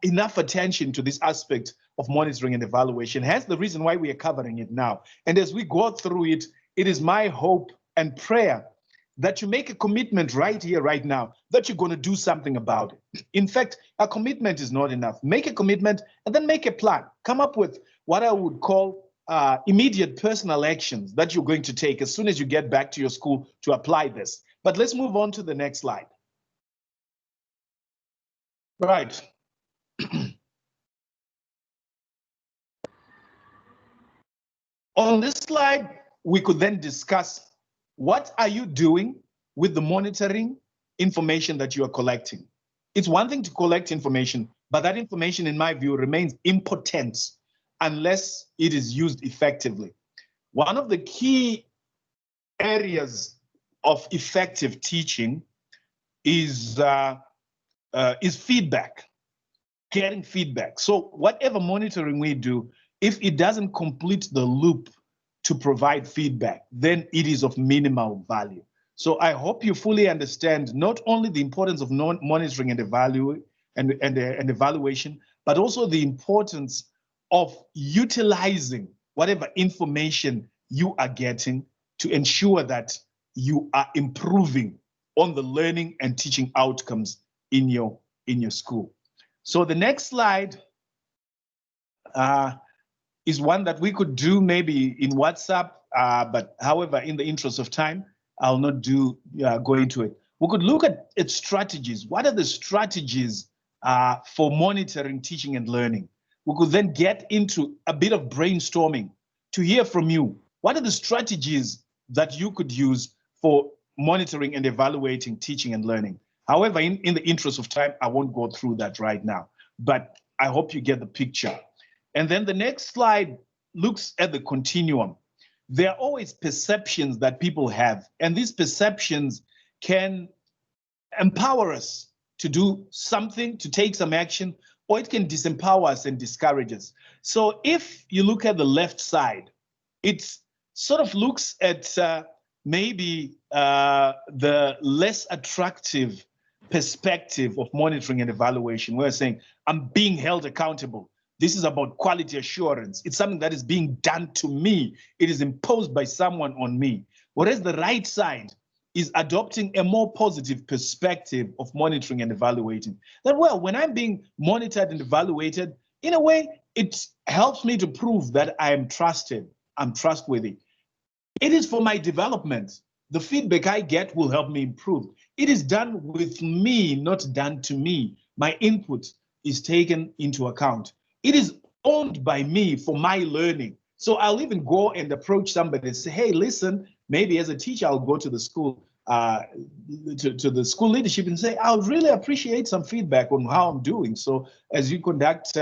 enough attention to this aspect of monitoring and evaluation. Hence the reason why we are covering it now. And as we go through it, it is my hope and prayer that you make a commitment right here, right now, that you're going to do something about it. In fact, a commitment is not enough. Make a commitment and then make a plan. Come up with what I would call immediate personal actions that you're going to take as soon as you get back to your school to apply this. But let's move on to the next slide. Right. On this slide, we could then discuss what are you doing with the monitoring information that you are collecting. It's one thing to collect information, but that information, in my view, remains impotent unless it is used effectively. One of the key areas of effective teaching is feedback, getting feedback. So whatever monitoring we do, if it doesn't complete the loop to provide feedback, then it is of minimal value. So I hope you fully understand not only the importance of monitoring and evaluation, but also the importance of utilizing whatever information you are getting to ensure that you are improving on the learning and teaching outcomes in your school. So the next slide is one that we could do maybe in WhatsApp, but however, in the interest of time, I'll not go into it. We could look at strategies. What are the strategies for monitoring teaching and learning? We could then get into a bit of brainstorming to hear from you. What are the strategies that you could use for monitoring and evaluating teaching and learning? However, in the interest of time, I won't go through that right now, but I hope you get the picture. And then the next slide looks at the continuum. There are always perceptions that people have, and these perceptions can empower us to do something, to take some action, or it can disempower us and discourage us. So if you look at the left side, it sort of looks at maybe the less attractive perspective of monitoring and evaluation. We're saying, I'm being held accountable. This is about quality assurance. It's something that is being done to me. It is imposed by someone on me. Whereas the right side is adopting a more positive perspective of monitoring and evaluating. That, well, when I'm being monitored and evaluated, in a way, it helps me to prove that I am trusted, I'm trustworthy. It is for my development. The feedback I get will help me improve. It is done with me, not done to me. My input is taken into account. It is owned by me for my learning. So I'll even go and approach somebody and say, hey, listen, maybe as a teacher, I'll go to the school, to the school leadership and say, I would really appreciate some feedback on how I'm doing. So as you conduct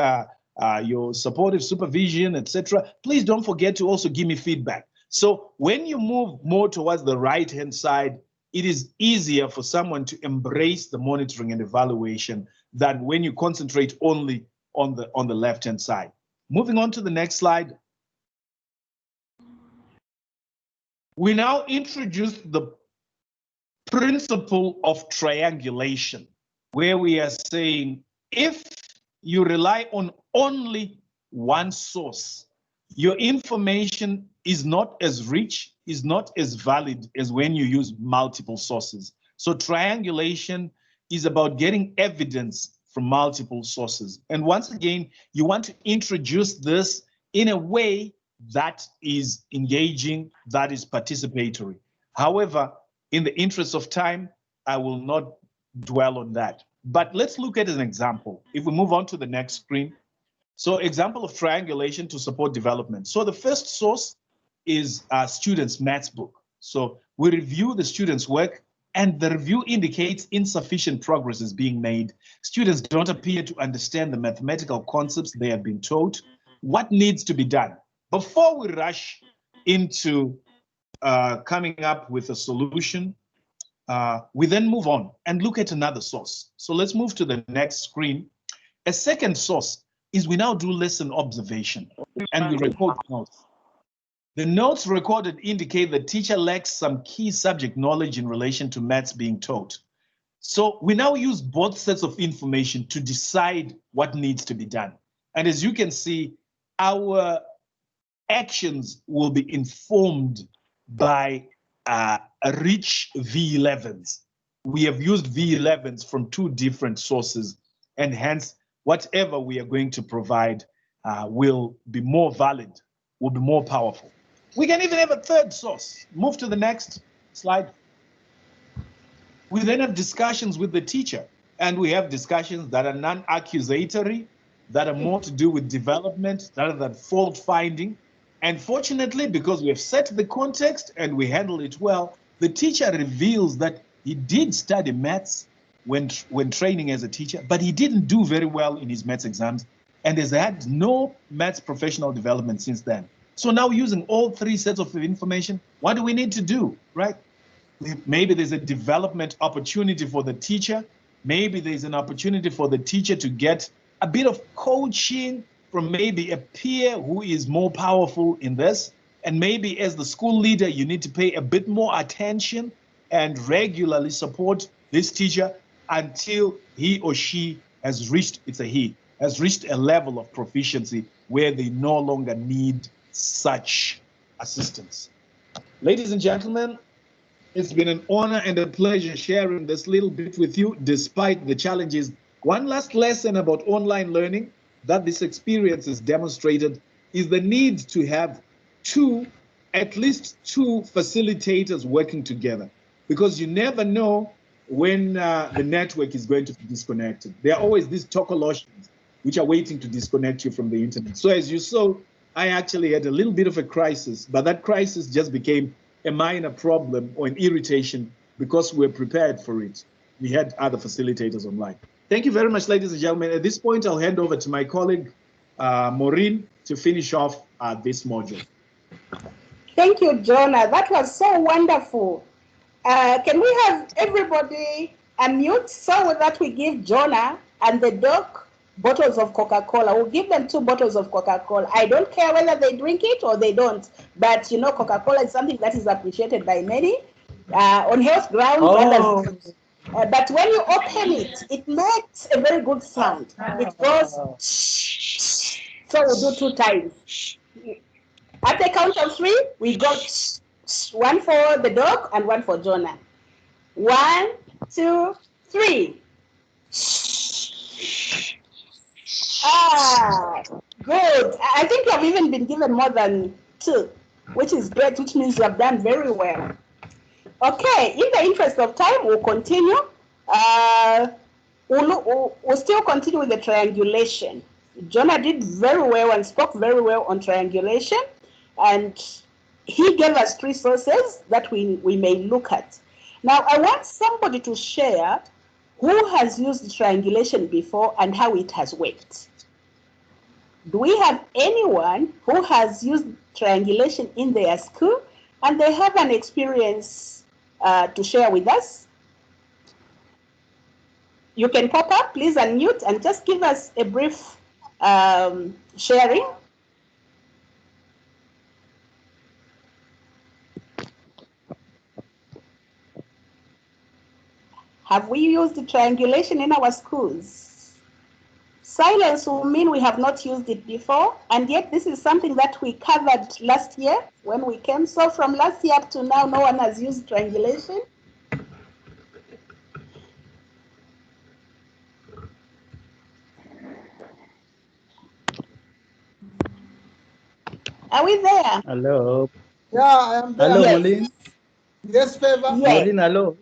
your supportive supervision, etc., please don't forget to also give me feedback. So when you move more towards the right-hand side, it is easier for someone to embrace the monitoring and evaluation than when you concentrate only on the left-hand side. Moving on to the next slide. We now introduce the principle of triangulation, where we are saying if you rely on only one source, your information is not as rich, is not as valid as when you use multiple sources. So triangulation is about getting evidence from multiple sources. And once again, you want to introduce this in a way that is engaging, that is participatory. However, in the interest of time, I will not dwell on that. But let's look at an example. If we move on to the next screen. So example of triangulation to support development. So the first source is a student's maths book. So we review the student's work and the review indicates insufficient progress is being made. Students don't appear to understand the mathematical concepts they have been taught. What needs to be done? Before we rush into coming up with a solution, we then move on and look at another source. So let's move to the next screen. A second source is we now do lesson observation and we record notes. The notes recorded indicate the teacher lacks some key subject knowledge in relation to maths being taught. So we now use both sets of information to decide what needs to be done. And as you can see, our actions will be informed by rich V11s. We have used V11s from two different sources, and hence whatever we are going to provide will be more valid, will be more powerful. We can even have a third source. Move to the next slide. We then have discussions with the teacher, and we have discussions that are non-accusatory, that are more to do with development rather than fault finding. And fortunately, because we have set the context and we handle it well, the teacher reveals that he did study maths when training as a teacher, but he didn't do very well in his maths exams and has had no maths professional development since then. So now using all three sets of information, what do we need to do, right? Maybe there's a development opportunity for the teacher. Maybe there's an opportunity for the teacher to get a bit of coaching from maybe a peer who is more powerful in this. And maybe as the school leader, you need to pay a bit more attention and regularly support this teacher until he or she has reached, it's a he, has reached a level of proficiency where they no longer need such assistance. Ladies and gentlemen, it's been an honor and a pleasure sharing this little bit with you despite the challenges. One last lesson about online learning that this experience has demonstrated is the need to have at least two facilitators working together, because you never know when the network is going to be disconnected. There are always these tokolotions which are waiting to disconnect you from the internet. So as you saw, I actually had a little bit of a crisis, but that crisis just became a minor problem or an irritation because we're prepared for it. We had other facilitators online. Thank you very much, ladies and gentlemen. At this point, I'll hand over to my colleague, Maureen, to finish off this module. Thank you, Jonah. That was so wonderful. Can we have everybody unmute so that we give Jonah and the dog bottles of Coca-Cola? We'll give them 2 bottles of Coca-Cola. I don't care whether they drink it or they don't, but you know, Coca-Cola is something that is appreciated by many on health grounds. Oh. But when you open it, it makes a very good sound. It goes, so we'll do 2 times. At the count of 3, we go 1 for the dog and 1 for Jonah. 1, 2, 3. Ah, good. I think you have even been given more than 2, which is great, which means you have done very well. Okay, in the interest of time, we'll continue. We'll still continue with the triangulation. Jonah did very well and spoke very well on triangulation, and he gave us 3 sources that we may look at. Now, I want somebody to share who has used triangulation before and how it has worked. Do we have anyone who has used triangulation in their school and they have an experience to share with us? You can pop up, please unmute and just give us a brief sharing. Have we used the triangulation in our schools? Silence will mean we have not used it before, and yet this is something that we covered last year when we came. So from last year up to now, no one has used triangulation. Are we there? Hello. Yeah, I am there. Hello, Yes. Maureen. Yes, Favor. Yes. Maureen, hello.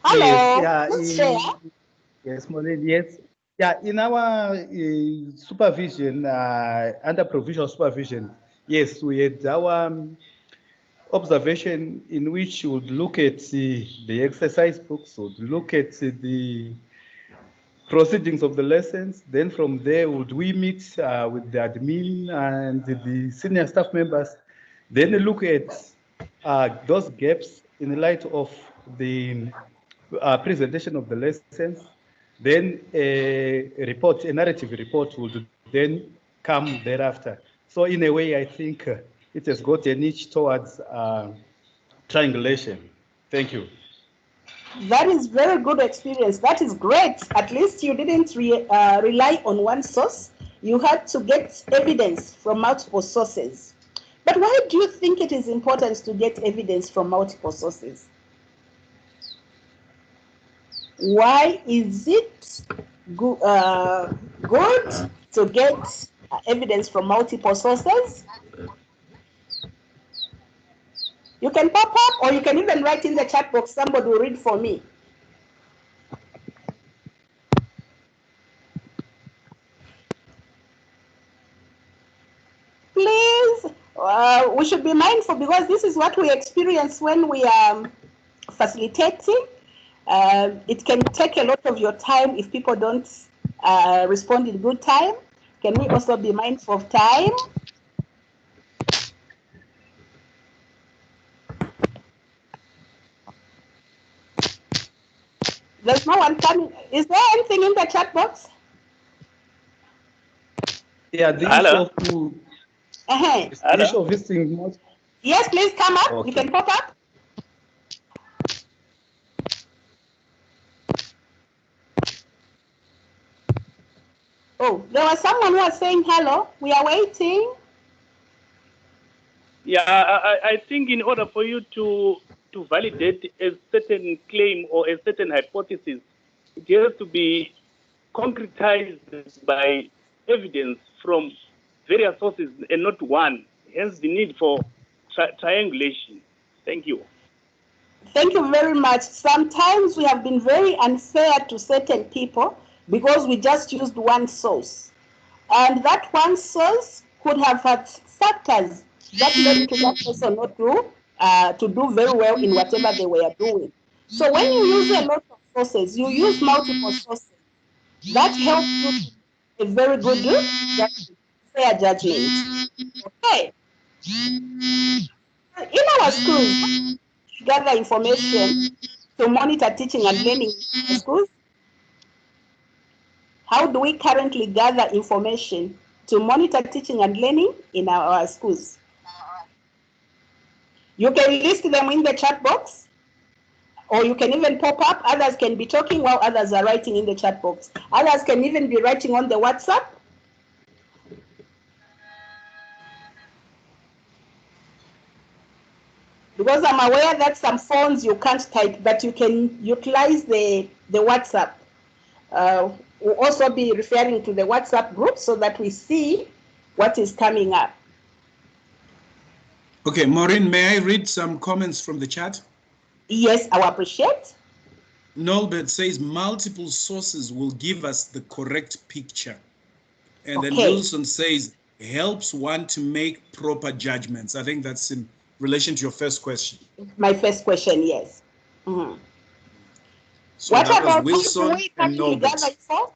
Hello. Yes, yeah, Let's share. yes, Maureen, yes. Yeah, in our supervision, under provisional supervision, yes, we had our observation in which we would look at the exercise books, would look at the proceedings of the lessons. Then from there, would we meet with the admin and the senior staff members, then look at those gaps in the light of the presentation of the lessons. Then a report, a narrative report would then come thereafter. So in a way, I think it has got a niche towards triangulation. Thank you. That is very good experience. That is great. At least you didn't rely on one source. You had to get evidence from multiple sources. But why do you think it is important to get evidence from multiple sources? Why is it good to get evidence from multiple sources? You can pop up or you can even write in the chat box. Somebody will read for me. Please should be mindful because this is what we experience when we are facilitating. It can take a lot of your time if people don't respond in good time. Can we also be mindful of time? There's no one coming. Is there anything in the chat box? Yeah, the Hello. issue of visiting. Yes, please come up. Okay. You can pop up. Oh, there was someone who was saying hello. We are waiting. Yeah, I think in order for you to validate a certain claim or a certain hypothesis, it has to be concretized by evidence from various sources and not one. Hence the need for triangulation. Thank you. Thank you very much. Sometimes we have been very unfair to certain people because we just used one source. And that one source could have had factors that led to that person not to do very well in whatever they were doing. So when you use a lot of sources, you use multiple sources. That helps you to make a very good fair judgment. Okay. In our schools, we gather information to monitor teaching and learning in our schools. How do we currently gather information to monitor teaching and learning in our schools? You can list them in the chat box, or you can even pop up. Others can be talking while others are writing in the chat box. Others can even be writing on the WhatsApp. Because I'm aware that some phones you can't type, but you can utilize the WhatsApp. We'll also be referring to the WhatsApp group so that we see what is coming up. Okay, Maureen, may I read some comments from the chat? Yes, I will appreciate. Norbert says multiple sources will give us the correct picture. And then Okay. Wilson says helps one to make proper judgments. I think that's in relation to your first question. My first question, yes. Mm-hmm. So What that was about Wilson how do we and actually Norbert. gather info?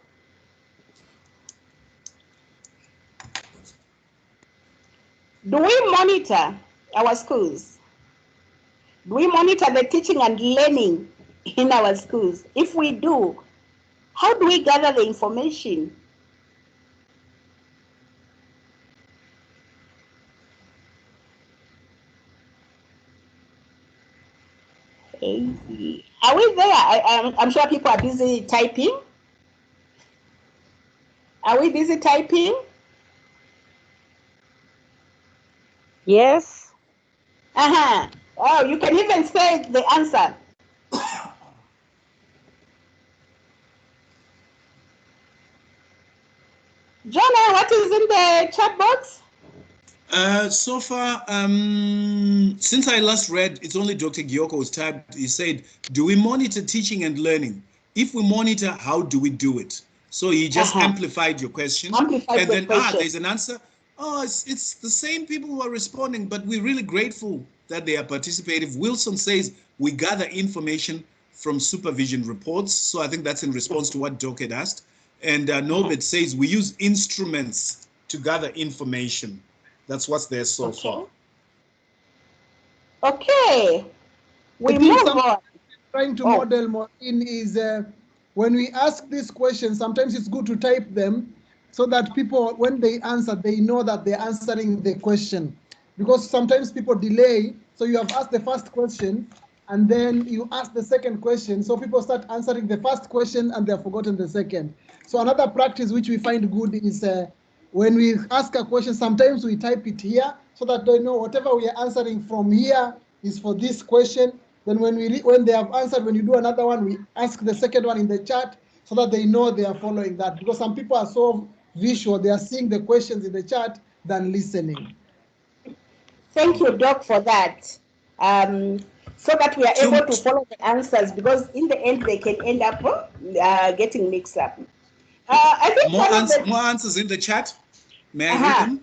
Do we monitor our schools? Do we monitor the teaching and learning in our schools? If we do, how do we gather the information? Are we there? I'm sure people are busy typing. Are we busy typing? Yes. Oh, you can even say the answer. Jonah, what is in the chat box? So far, since I last read, it's only Dr. Gyoko who's typed. He said, do we monitor teaching and learning? If we monitor, how do we do it? So he just amplified your question. Amplified and then, question. There's an answer. Oh, it's the same people who are responding, but we're really grateful that they are participative. Wilson says, we gather information from supervision reports. So I think that's in response to what Doc had asked. And Norbert says, we use instruments to gather information. That's what's there so far. Okay. We I think move on. Trying to model Maureen is when we ask these questions, sometimes it's good to type them so that people, when they answer, they know that they're answering the question. Because sometimes people delay. So you have asked the first question and then you ask the second question. So people start answering the first question and they've forgotten the second. So another practice which we find good is when we ask a question, sometimes we type it here so that they know whatever we are answering from here is for this question. Then when they have answered, when you do another one, we ask the second one in the chat so that they know they are following that. Because some people are so visual, they are seeing the questions in the chat than listening. Thank you, Doc, for that. So that we are able to follow the answers, because in the end, they can end up getting mixed up. I think more answers in the chat. May I read them?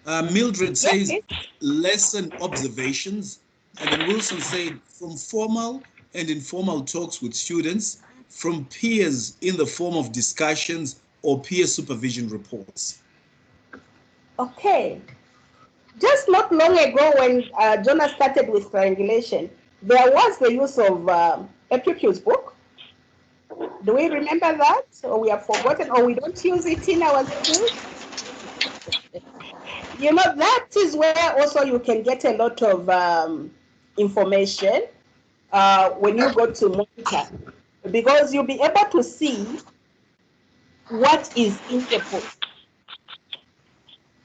Mildred says Yes, lesson observations, and then Wilson said from formal and informal talks with students, from peers in the form of discussions or peer supervision reports. okay. Just not long ago when Jonah started with triangulation, there was the use of a pupil's book. Do we remember that? Or we have forgotten, or we don't use it in our schools? You know, that is where also you can get a lot of information when you go to monitor, because you'll be able to see what is in the book.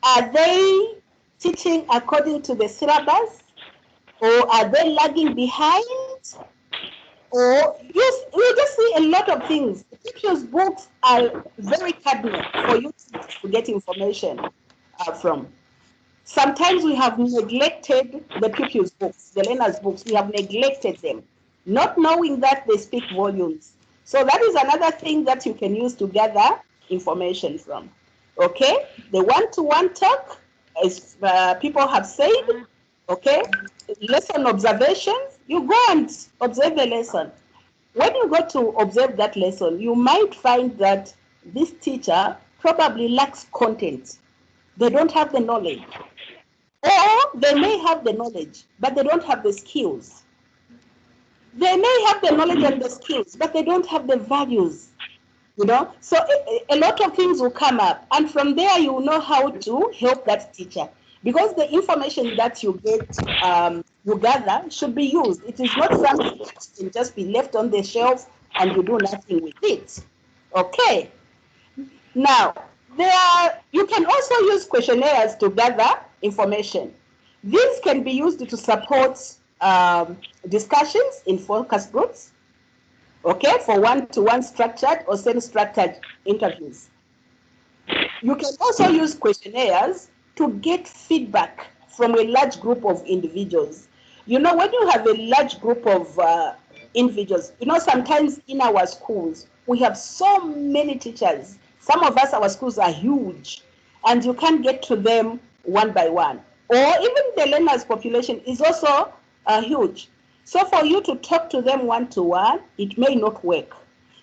Are they teaching according to the syllabus, or are they lagging behind? Or you just see a lot of things. Teachers' books are very cardinal for you to get information from. Sometimes we have neglected the pupils' books, the learners' books. We have neglected them, not knowing that they speak volumes. So that is another thing that you can use to gather information from. Okay, the one-to-one talk, as people have said, okay, lesson observations, you go and observe the lesson. When you go to observe that lesson, you might find that this teacher probably lacks content. They don't have the knowledge. Or they may have the knowledge, but they don't have the skills. They may have the knowledge and the skills, but they don't have the values. You know, so a lot of things will come up, and from there you will know how to help that teacher, because the information that you get, you gather, should be used. It is not something that can just be left on the shelf and you do nothing with it. Okay. Now, you can also use questionnaires to gather information. These can be used to support discussions in focus groups, okay, for one-to-one structured or semi-structured interviews. You can also use questionnaires to get feedback from a large group of individuals. You know, when you have a large group of individuals, you know, sometimes in our schools, we have so many teachers. Some of us, our schools are huge, and you can't get to them one by one. Or even the learners' population is also huge. So for you to talk to them one-to-one, it may not work.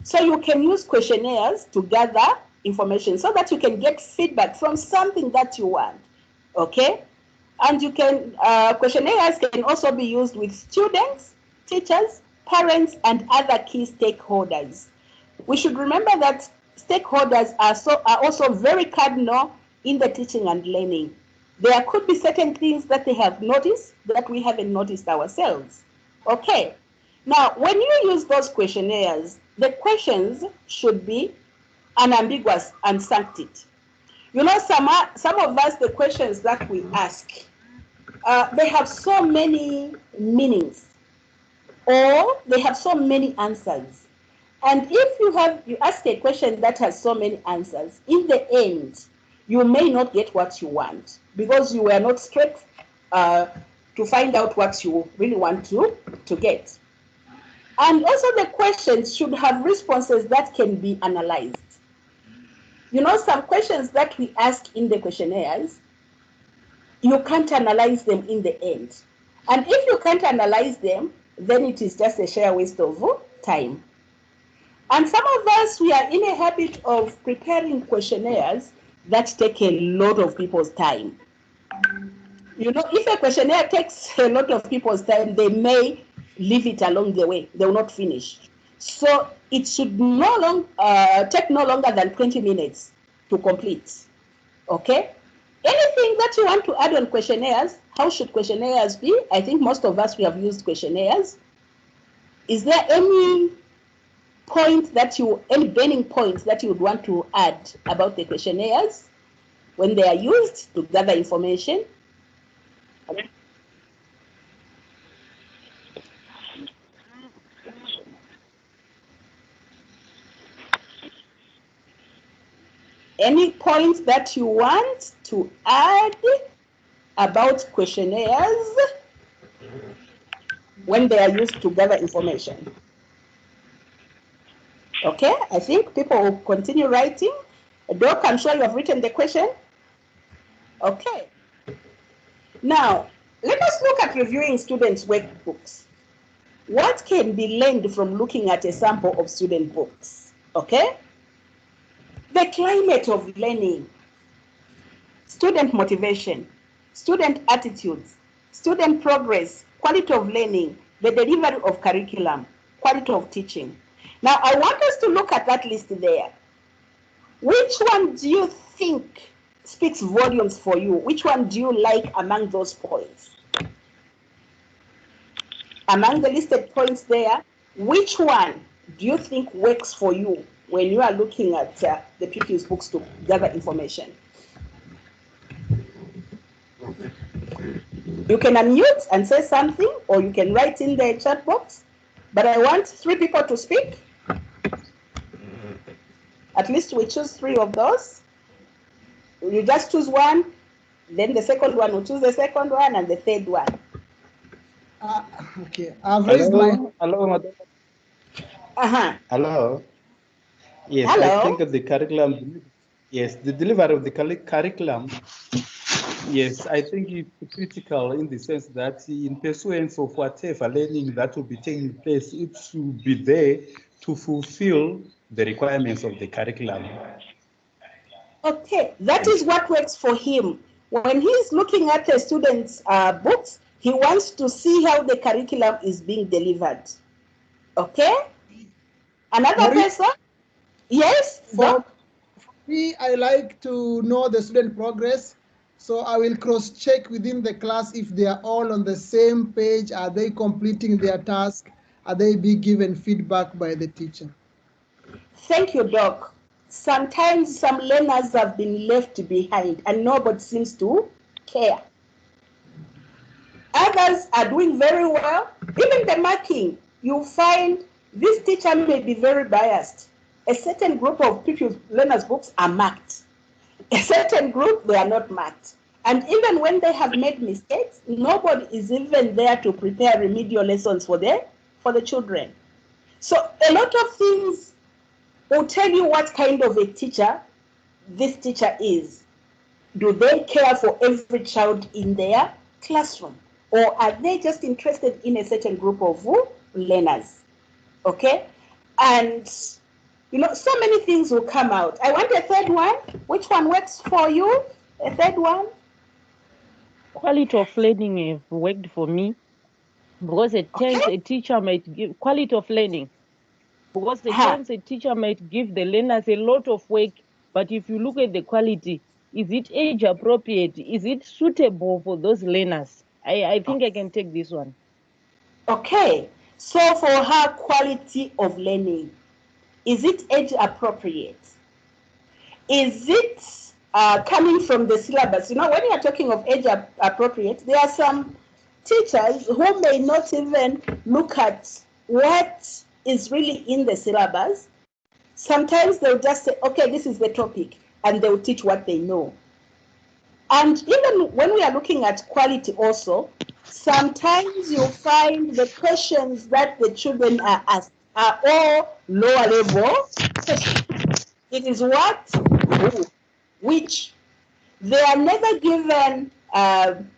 So you can use questionnaires to gather information so that you can get feedback from something that you want, okay? And you can, questionnaires can also be used with students, teachers, parents, and other key stakeholders. We should remember that stakeholders are also very cardinal in the teaching and learning. There could be certain things that they have noticed that we haven't noticed ourselves. Okay, now when you use those questionnaires, the questions should be unambiguous and succinct. You know, some of us, the questions that we ask, they have so many meanings, or they have so many answers. And if you ask a question that has so many answers, in the end, you may not get what you want, because you were not straight to find out what you really want to get. And also the questions should have responses that can be analyzed. You know, some questions that we ask in the questionnaires, you can't analyze them in the end. And if you can't analyze them, then it is just a sheer waste of time. And some of us, we are in a habit of preparing questionnaires that take a lot of people's time. You know, if a questionnaire takes a lot of people's time, they may leave it along the way. They will not finish. So it should take no longer than 20 minutes to complete. Okay? Anything that you want to add on questionnaires, how should questionnaires be? I think most of us, we have used questionnaires. Is there any burning points that you would want to add about the questionnaires when they are used to gather information? Any points that you want to add about questionnaires when they are used to gather information? Okay, I think people will continue writing. Doc, I'm sure you have written the question. Okay, Now, let us look at reviewing students' workbooks. What can be learned from looking at a sample of student books? Okay? The climate of learning, student motivation, student attitudes, student progress, quality of learning, the delivery of curriculum, quality of teaching. Now, I want us to look at that list there. Which one do you think speaks volumes for you? Which one do you like among those points? Among the listed points there, which one do you think works for you when you are looking at the pupils' books to gather information? You can unmute and say something, or you can write in the chat box, but I want 3 people to speak. At least we choose 3 of those. You just choose one, then the second one will choose the second one, and the third one. Okay, I've raised my hand. Hello, madam. Hello. Yes, Hello. I think the curriculum, yes, the delivery of the curriculum, yes, I think it's critical in the sense that in pursuance of whatever learning that will be taking place, it should be there to fulfill the requirements of the curriculum. Okay, that is what works for him. When he's looking at a student's books, he wants to see how the curriculum is being delivered. Okay? Another Maureen? person? Yes? For me, I like to know the student progress. So I will cross-check within the class if they are all on the same page. Are they completing their task? Are they being given feedback by the teacher? Thank you, Doc. Sometimes some learners have been left behind and nobody seems to care. Others are doing very well. Even the marking, you find this teacher may be very biased. A certain group of pupils, learners' books are marked. A certain group, they are not marked. And even when they have made mistakes, nobody is even there to prepare remedial lessons for the children. So a lot of things will tell you what kind of a teacher this teacher is. Do they care for every child in their classroom? Or are they just interested in a certain group of learners? Okay? And, you know, so many things will come out. I want a third one. Which one works for you? A third one? Quality of learning have worked for me because at times a teacher might give quality of learning. Because at times a teacher might give the learners a lot of work, but if you look at the quality, is it age appropriate? Is it suitable for those learners? I think I can take this one. Okay, so for her quality of learning, is it age appropriate? Is it coming from the syllabus? You know, when you're talking of age appropriate, there are some teachers who may not even look at what is really in the syllabus. Sometimes they'll just say, okay, this is the topic, and they'll teach what they know. And even when we are looking at quality also, sometimes you find the questions that the children are asked are all lower level questions. It is what, who, which. They are never given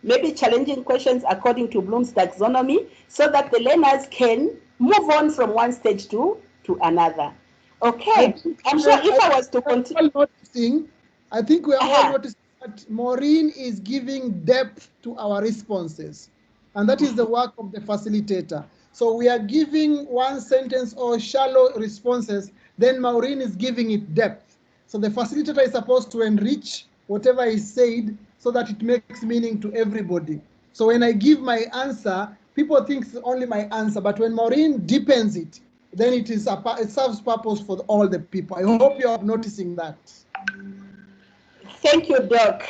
maybe challenging questions according to Bloom's taxonomy so that the learners can move on from one stage to another. Okay, I'm sure if I was to continue. I think we are all noticing that Maureen is giving depth to our responses. And that is the work of the facilitator. So we are giving one sentence or shallow responses, then Maureen is giving it depth. So the facilitator is supposed to enrich whatever is said so that it makes meaning to everybody. So when I give my answer, people think it's only my answer, but when Maureen deepens it, then it serves purpose for all the people. I hope you are noticing that. Thank you, Doc.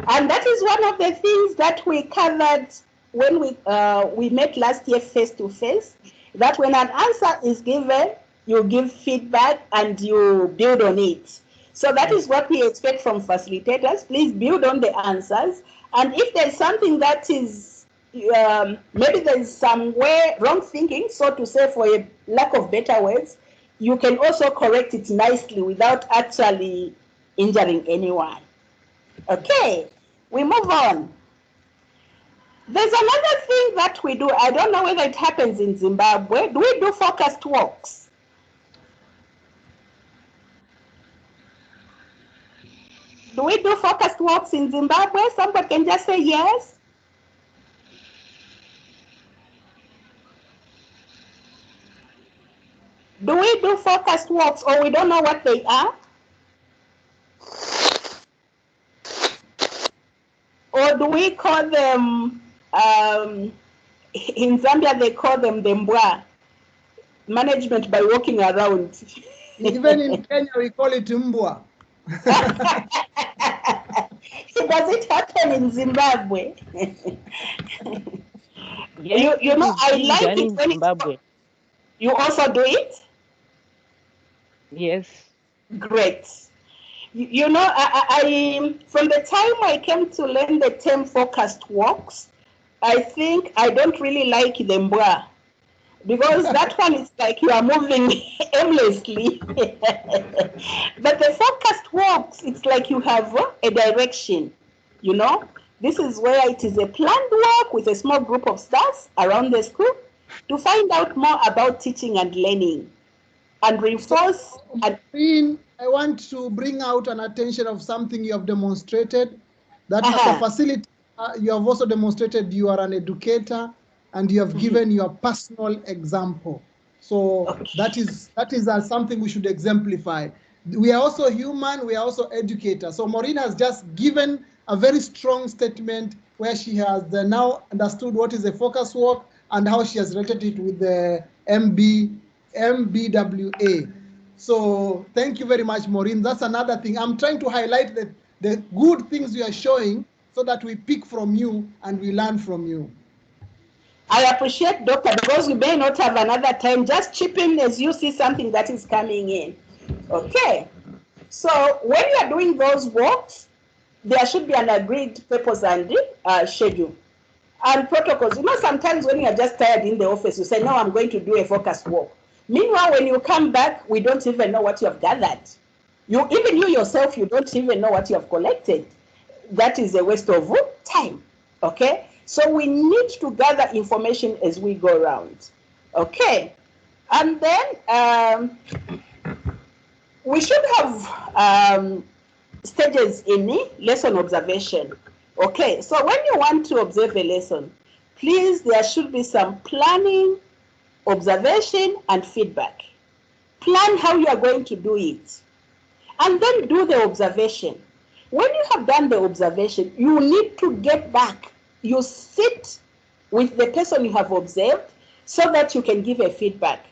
And that is one of the things that we covered when we met last year face to face, that when an answer is given, you give feedback and you build on it. So that is what we expect from facilitators. Please build on the answers. And if there's something that is, maybe there's some wrong thinking, so to say, for a lack of better words, you can also correct it nicely without actually injuring anyone. Okay, we move on. There's another thing that we do. I don't know whether it happens in Zimbabwe. Do we do focused walks? Do we do focused walks in Zimbabwe? Somebody can just say yes. Do we do focused walks, or we don't know what they are? Or do we call them, in Zambia they call them the mbwa, management by walking around. Even in Kenya we call it mbwa. Does it happen in Zimbabwe? Yes, you know, I like done it in when Zimbabwe. you also do it? Yes. Great. You know, I from the time I came to learn the term focused walks, I think I don't really like the mbwa, because that one is like you are moving aimlessly. But the focused walks, it's like you have a direction, you know. This is where it is a planned walk with a small group of staff around the school to find out more about teaching and learning and reinforce. Maureen, I want to bring out an attention of something you have demonstrated, that as a facilitator, you have also demonstrated you are an educator and you have given your personal example. So that is something we should exemplify. We are also human, we are also educators. So Maureen has just given a very strong statement where she has now understood what is a focus walk and how she has related it with the MBWA. So thank you very much, Maureen. That's another thing. I'm trying to highlight the good things you are showing so that we pick from you and we learn from you. I appreciate, Doctor, because we may not have another time. Just chip in as you see something that is coming in. Okay. So when you are doing those walks, there should be an agreed purpose and schedule and protocols. You know, sometimes when you are just tired in the office, you say, no, I'm going to do a focused walk. Meanwhile, when you come back, we don't even know what you have gathered. Even you yourself, you don't even know what you have collected. That is a waste of time, okay? So we need to gather information as we go around, okay? And then we should have stages in lesson observation, okay? So when you want to observe a lesson, please, there should be some planning, observation, and feedback. Plan how you are going to do it, and then do the observation. When you have done the observation, you need to get back. You sit with the person you have observed so that you can give a feedback.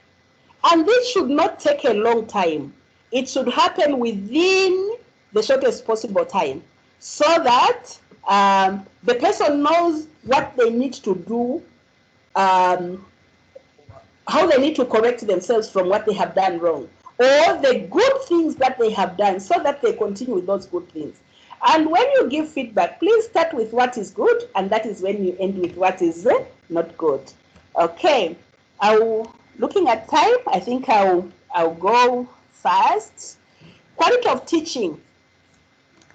And this should not take a long time. It should happen within the shortest possible time so that the person knows what they need to do, how they need to correct themselves from what they have done wrong, or the good things that they have done so that they continue with those good things. And when you give feedback, please start with what is good, and that is when you end with what is not good. Okay, looking at time, I think I'll go fast. Quality of teaching.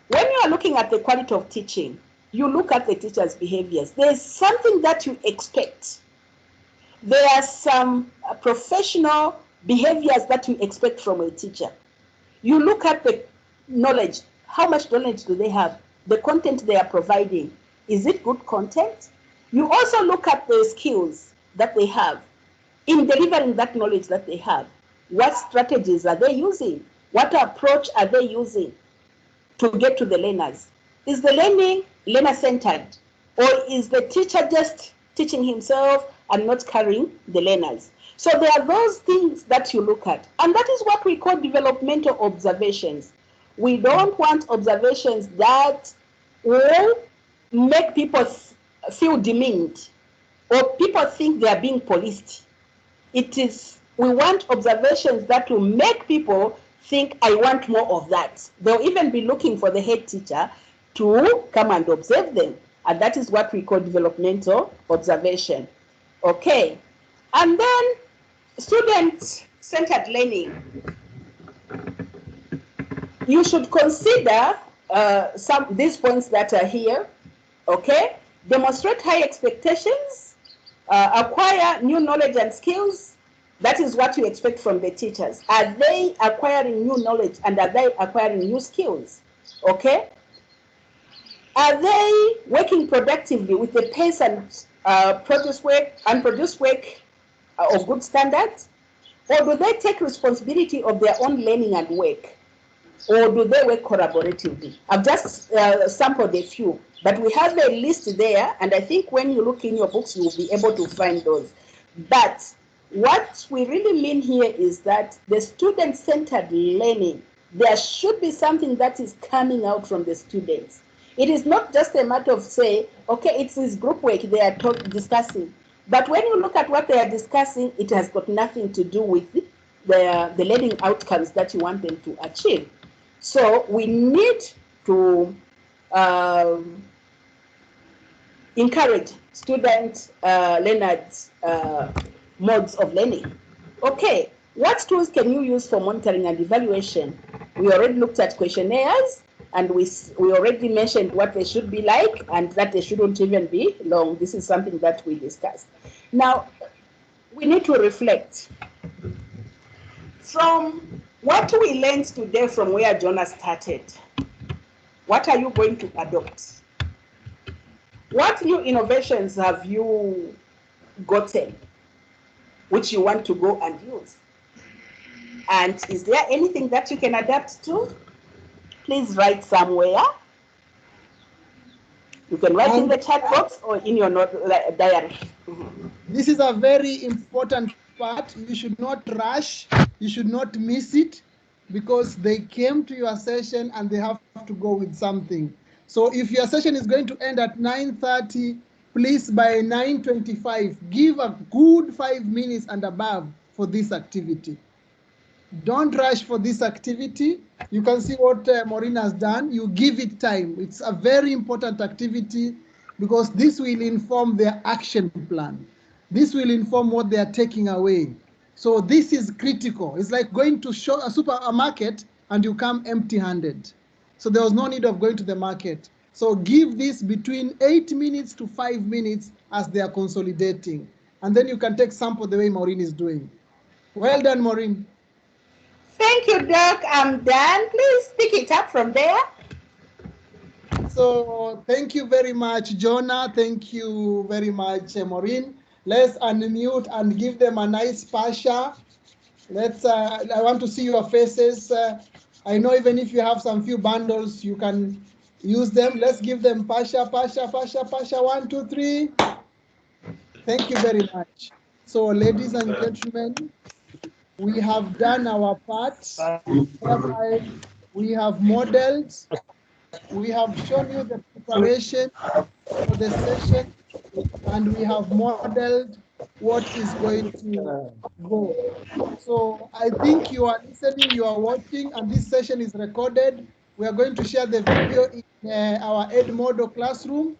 When you are looking at the quality of teaching, you look at the teacher's behaviors. There's something that you expect. There are some professional behaviors that you expect from a teacher. You look at the knowledge. How much knowledge do they have? The content they are providing, is it good content? You also look at the skills that they have in delivering that knowledge that they have. What strategies are they using? What approach are they using to get to the learners? Is the learning learner-centered, or is the teacher just teaching himself and not carrying the learners? So there are those things that you look at, and that is what we call developmental observations. We don't want observations that will make people feel demeaned or people think they are being policed. We want observations that will make people think, I want more of that. They'll even be looking for the head teacher to come and observe them. And that is what we call developmental observation. Okay. And then student-centered learning. You should consider these points that are here, okay? demonstrate high expectations, acquire new knowledge and skills. That is what you expect from the teachers. Are they acquiring new knowledge and are they acquiring new skills? Okay? Are they working productively with the pace and produced work of good standards? Or do they take responsibility of their own learning and work? Or do they work collaboratively? I've just sampled a few, but we have a list there, and I think when you look in your books, you will be able to find those. But what we really mean here is that the student-centered learning, there should be something that is coming out from the students. It is not just a matter of say, okay, it's this group work they are discussing. But when you look at what they are discussing, it has got nothing to do with the learning outcomes that you want them to achieve. So we need to encourage student learners modes of learning. Okay, what tools can you use for monitoring and evaluation? We already looked at questionnaires, and we already mentioned what they should be like and that they shouldn't even be long. This is something that we discussed. Now, we need to reflect. From what we learned today from where Jonah started, what are you going to adopt? What new innovations have you gotten which you want to go and use? And is there anything that you can adapt to? Please write somewhere. You can write in the chat box or in your diary. This is a very important part. You should not rush. You should not miss it, because they came to your session and they have to go with something. So if your session is going to end at 9:30, please by 9:25, give a good 5 minutes and above for this activity. Don't rush for this activity. You can see what Maureen has done. You give it time. It's a very important activity because this will inform their action plan. This will inform what they are taking away. So this is critical. It's like going to a supermarket and you come empty-handed. So there was no need of going to the market. So give this between 8 minutes to 5 minutes as they are consolidating. And then you can take sample the way Maureen is doing. Well done, Maureen. Thank you, Doc. I'm done. Please pick it up from there. So thank you very much, Jonah. Thank you very much, Maureen. Let's unmute and give them a nice pasha. I want to see your faces. I know even if you have some few bundles, you can use them. Let's give them pasha, pasha, pasha, pasha. 1, 2, 3. Thank you very much. So ladies and gentlemen, we have done our part. We have modeled. We have shown you the preparation for the session, and we have modeled what is going to go. So I think you are listening, you are watching, and this session is recorded. We are going to share the video in our Edmodo classroom,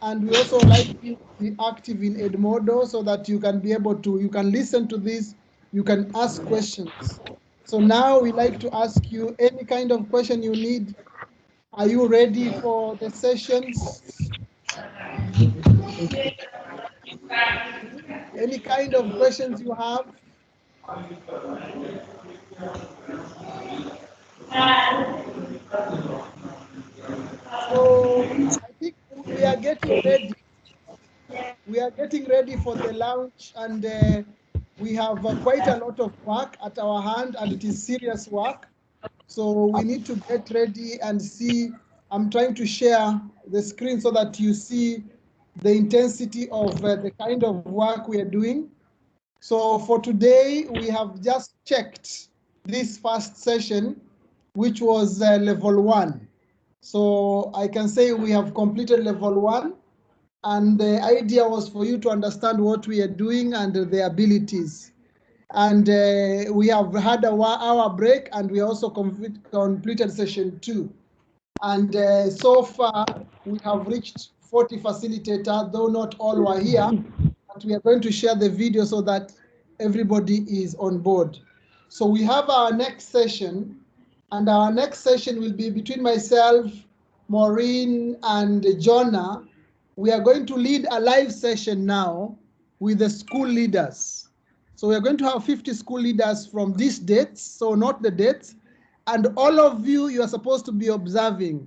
and we also like you to be active in Edmodo so that you can be able to, you can listen to this, you can ask questions. So now we like to ask you any kind of question you need. Are you ready for the sessions? Any kind of questions you have? So I think we are getting ready. We are getting ready for the launch, and we have quite a lot of work at our hand, and it is serious work. So we need to get ready and see. I'm trying to share the screen so that you see the intensity of the kind of work we are doing. So for today, we have just checked this first session, which was level 1. So I can say we have completed level 1. And the idea was for you to understand what we are doing and the abilities. And we have had an hour break, and we also completed session 2. And so far, we have reached 40 facilitators, though not all were here. But we are going to share the video so that everybody is on board. So we have our next session, and our next session will be between myself, Maureen, and Jonah. we are going to lead a live session now with the school leaders. So we are going to have 50 school leaders from these dates, so not the dates, and all of you, you are supposed to be observing.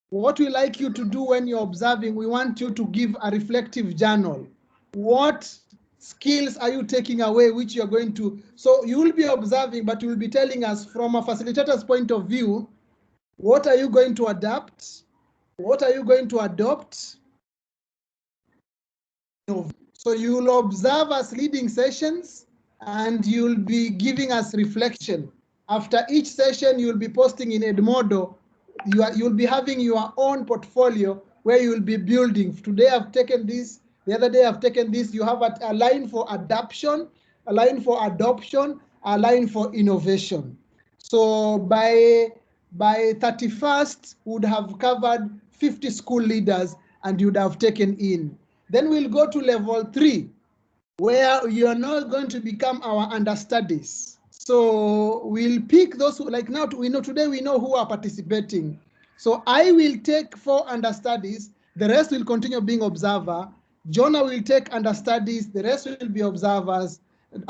What we like you to do when you're observing, we want you to give a reflective journal. What skills are you taking away which you're going to, so you will be observing, but you will be telling us from a facilitator's point of view, what are you going to adapt? What are you going to adopt? So you will observe us leading sessions and you'll be giving us reflection. After each session, you'll be posting in Edmodo. You'll be having your own portfolio where you'll be building. Today I've taken this, the other day I've taken this. You have a line for adaptation, a line for adoption, a line for innovation. So by 31st, we would have covered 50 school leaders and you'd have taken in. Then we'll go to level 3, where you are now going to become our understudies. So we'll pick those who, like now we know today we know who are participating. So I will take 4 understudies, the rest will continue being observer. Jonah will take understudies, the rest will be observers.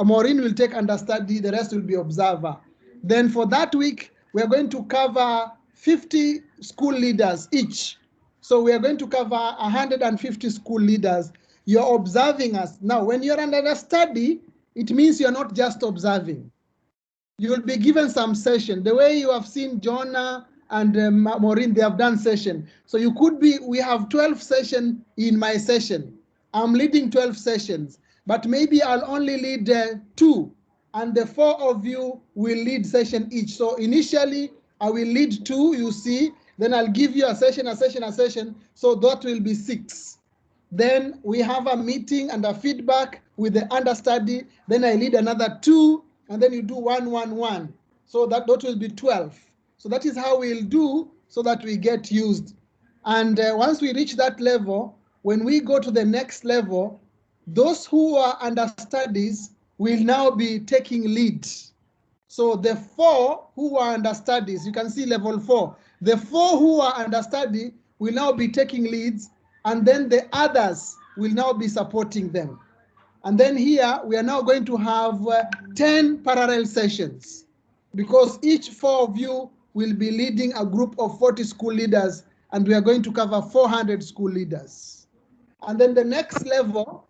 Maureen will take understudy, the rest will be observer. Then for that week, we are going to cover 50 school leaders each. So we are going to cover 150 school leaders. You're observing us. Now, when you're under a study, it means you're not just observing. You will be given some session. The way you have seen Jonah and Maureen, they have done session. So you could be, we have 12 sessions in my session. I'm leading 12 sessions, but maybe I'll only lead 2, and the 4 of you will lead session each. So initially, I will lead 2, you see, then I'll give you a session, so that will be 6. Then we have a meeting and a feedback with the understudy, then I lead another 2, and then you do 1, 1, 1. So that will be 12. So that is how we'll do so that we get used. And once we reach that level, when we go to the next level, those who are understudies will now be taking lead. So the 4 who are understudies, you can see level 4. The 4 who are understudy will now be taking leads, and then the others will now be supporting them. And then here we are now going to have 10 parallel sessions, because each 4 of you will be leading a group of 40 school leaders, and we are going to cover 400 school leaders. And then the next level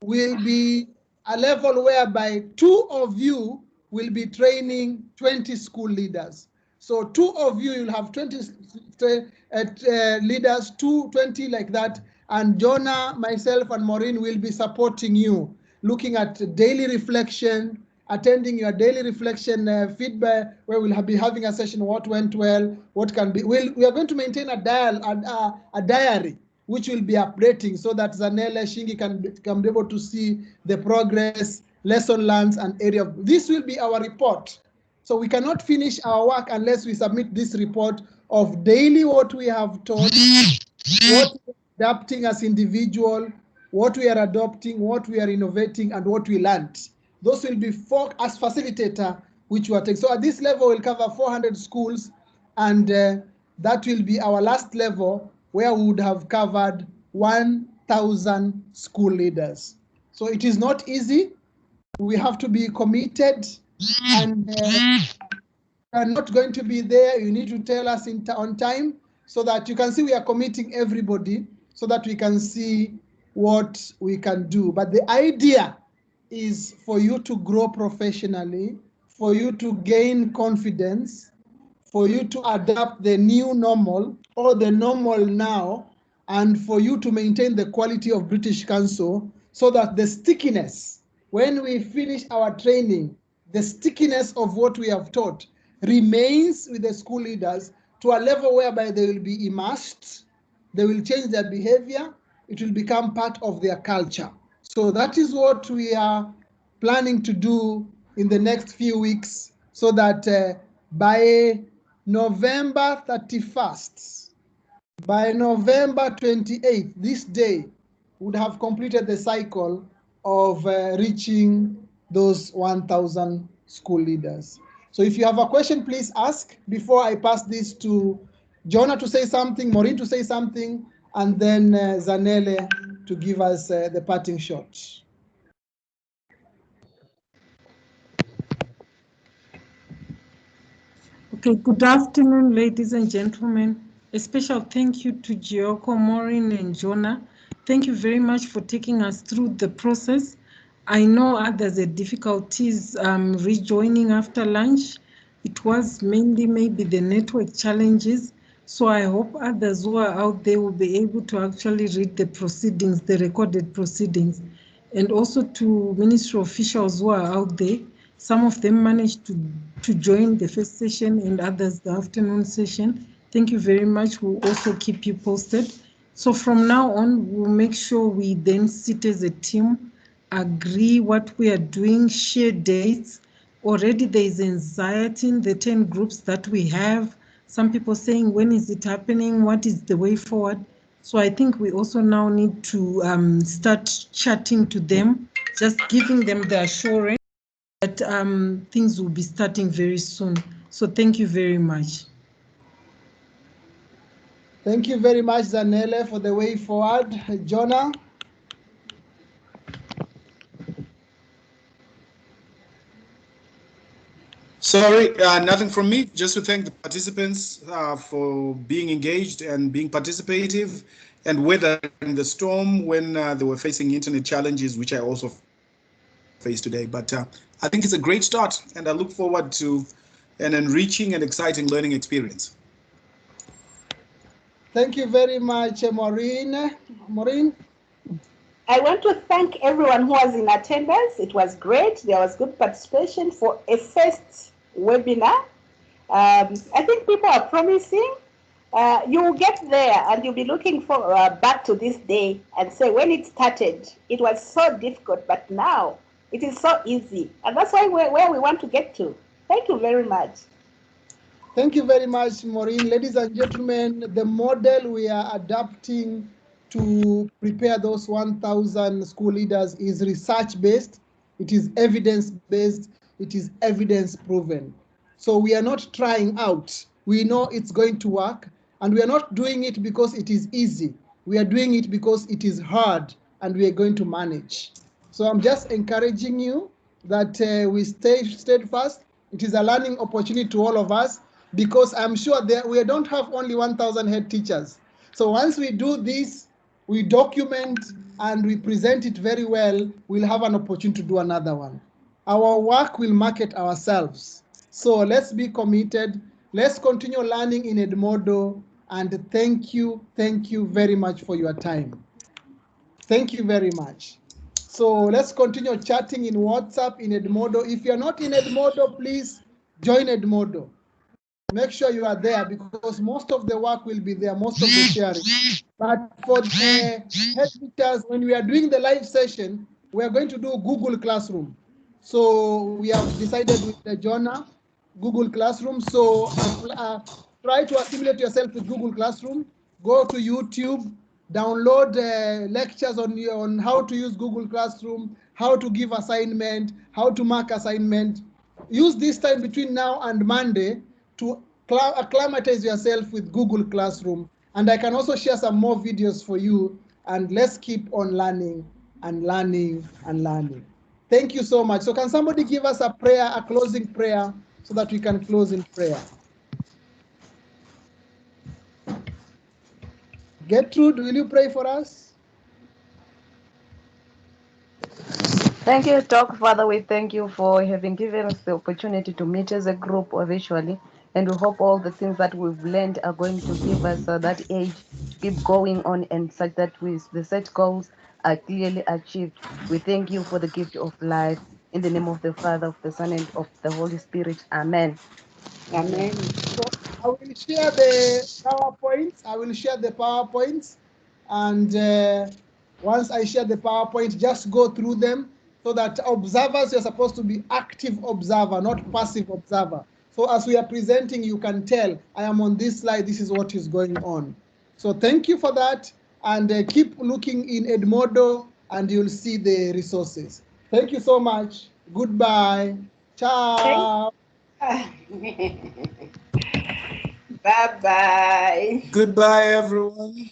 will be a level whereby 2 of you will be training 20 school leaders. So 2 of you, you'll have 20 leaders, 20 like that, and Jonah, myself, and Maureen will be supporting you, looking at daily reflection, attending your daily reflection feedback, where we'll be having a session, what went well, what can be. We are going to maintain a diary, which will be updating so that Zanele Shingi can be able to see the progress, lesson learned, and area of. This will be our report. So we cannot finish our work unless we submit this report of daily what we have taught, what we are adapting as individual, what we are adopting, what we are innovating, and what we learned. Those will be 4 as facilitator, which we are taking. So at this level, we'll cover 400 schools, and that will be our last level, where we would have covered 1,000 school leaders. So it is not easy. We have to be committed, and are not going to be there. You need to tell us on time, so that you can see we are committing everybody, so that we can see what we can do. But the idea is for you to grow professionally, for you to gain confidence, for you to adapt the new normal or the normal now, and for you to maintain the quality of British Council, so that the stickiness, when we finish our training, the stickiness of what we have taught remains with the school leaders to a level whereby they will be immersed, they will change their behavior, it will become part of their culture. So that is what we are planning to do in the next few weeks, so that by November 31st, by November 28th, this day, would have completed the cycle of reaching those 1,000 school leaders. So if you have a question, please ask before I pass this to Jonah to say something, Maureen to say something, and then Zanele to give us the parting shot. Okay, good afternoon, ladies and gentlemen. A special thank you to Gioko, Maureen, and Jonah. Thank you very much for taking us through the process. I know others had difficulties rejoining after lunch. It was mainly maybe the network challenges. So I hope others who are out there will be able to actually read the proceedings, the recorded proceedings. And also to ministry officials who are out there. Some of them managed to join the first session and others the afternoon session. Thank you very much. We'll also keep you posted. So from now on, we'll make sure we then sit as a team, agree what we are doing, share dates. Already there is anxiety in the 10 groups that we have. Some people saying, when is it happening? What is the way forward? So I think we also now need to start chatting to them, just giving them the assurance that things will be starting very soon. So thank you very much. Thank you very much, Zanele, for the way forward. Jonah? Sorry, nothing from me. Just to thank the participants for being engaged and being participative and weathering the storm when they were facing internet challenges, which I also faced today. But I think it's a great start, and I look forward to an enriching and exciting learning experience. Thank you very much, Maureen. Maureen? I want to thank everyone who was in attendance. It was great. There was good participation for a first webinar. I think people are promising. You will get there and you'll be looking for back to this day and say, when it started, it was so difficult, but now it is so easy. And that's why where we want to get to. Thank you very much. Thank you very much, Maureen. Ladies and gentlemen, the model we are adapting to prepare those 1,000 school leaders is research-based, it is evidence-based, it is evidence-proven. So we are not trying out. We know it's going to work, and we are not doing it because it is easy. We are doing it because it is hard, and we are going to manage. So I'm just encouraging you that we stay steadfast. It is a learning opportunity to all of us, because I'm sure that we don't have only 1,000 head teachers. So once we do this, we document and we present it very well, we'll have an opportunity to do another one. Our work will market ourselves. So let's be committed. Let's continue learning in Edmodo, and thank you very much for your time. Thank you very much. So let's continue chatting in WhatsApp in Edmodo. If you're not in Edmodo, please join Edmodo. Make sure you are there, because most of the work will be there, most of the sharing. But for the head teachers, when we are doing the live session, we are going to do Google Classroom. So we have decided with the Jonah, Google Classroom. So try to assimilate yourself with Google Classroom. Go to YouTube, download lectures on how to use Google Classroom, how to give assignment, how to mark assignment. Use this time between now and Monday to acclimatize yourself with Google Classroom. And I can also share some more videos for you, and let's keep on learning and learning and learning. Thank you so much. So can somebody give us a prayer, a closing prayer, so that we can close in prayer? Gertrude, will you pray for us? Thank you, Talk Father. We thank you for having given us the opportunity to meet as a group or virtually. And we hope all the things that we've learned are going to give us that age to keep going on, and such that the set goals are clearly achieved. We thank you for the gift of life. In the name of the Father, of the Son, and of the Holy Spirit. Amen. Amen. So I will share the PowerPoints. And once I share the PowerPoint, just go through them, so that observers, you're supposed to be active observer, not passive observer. So as we are presenting, you can tell, I am on this slide, this is what is going on. So thank you for that, and keep looking in Edmodo, and you'll see the resources. Thank you so much. Goodbye. Ciao. Bye-bye. Goodbye, everyone.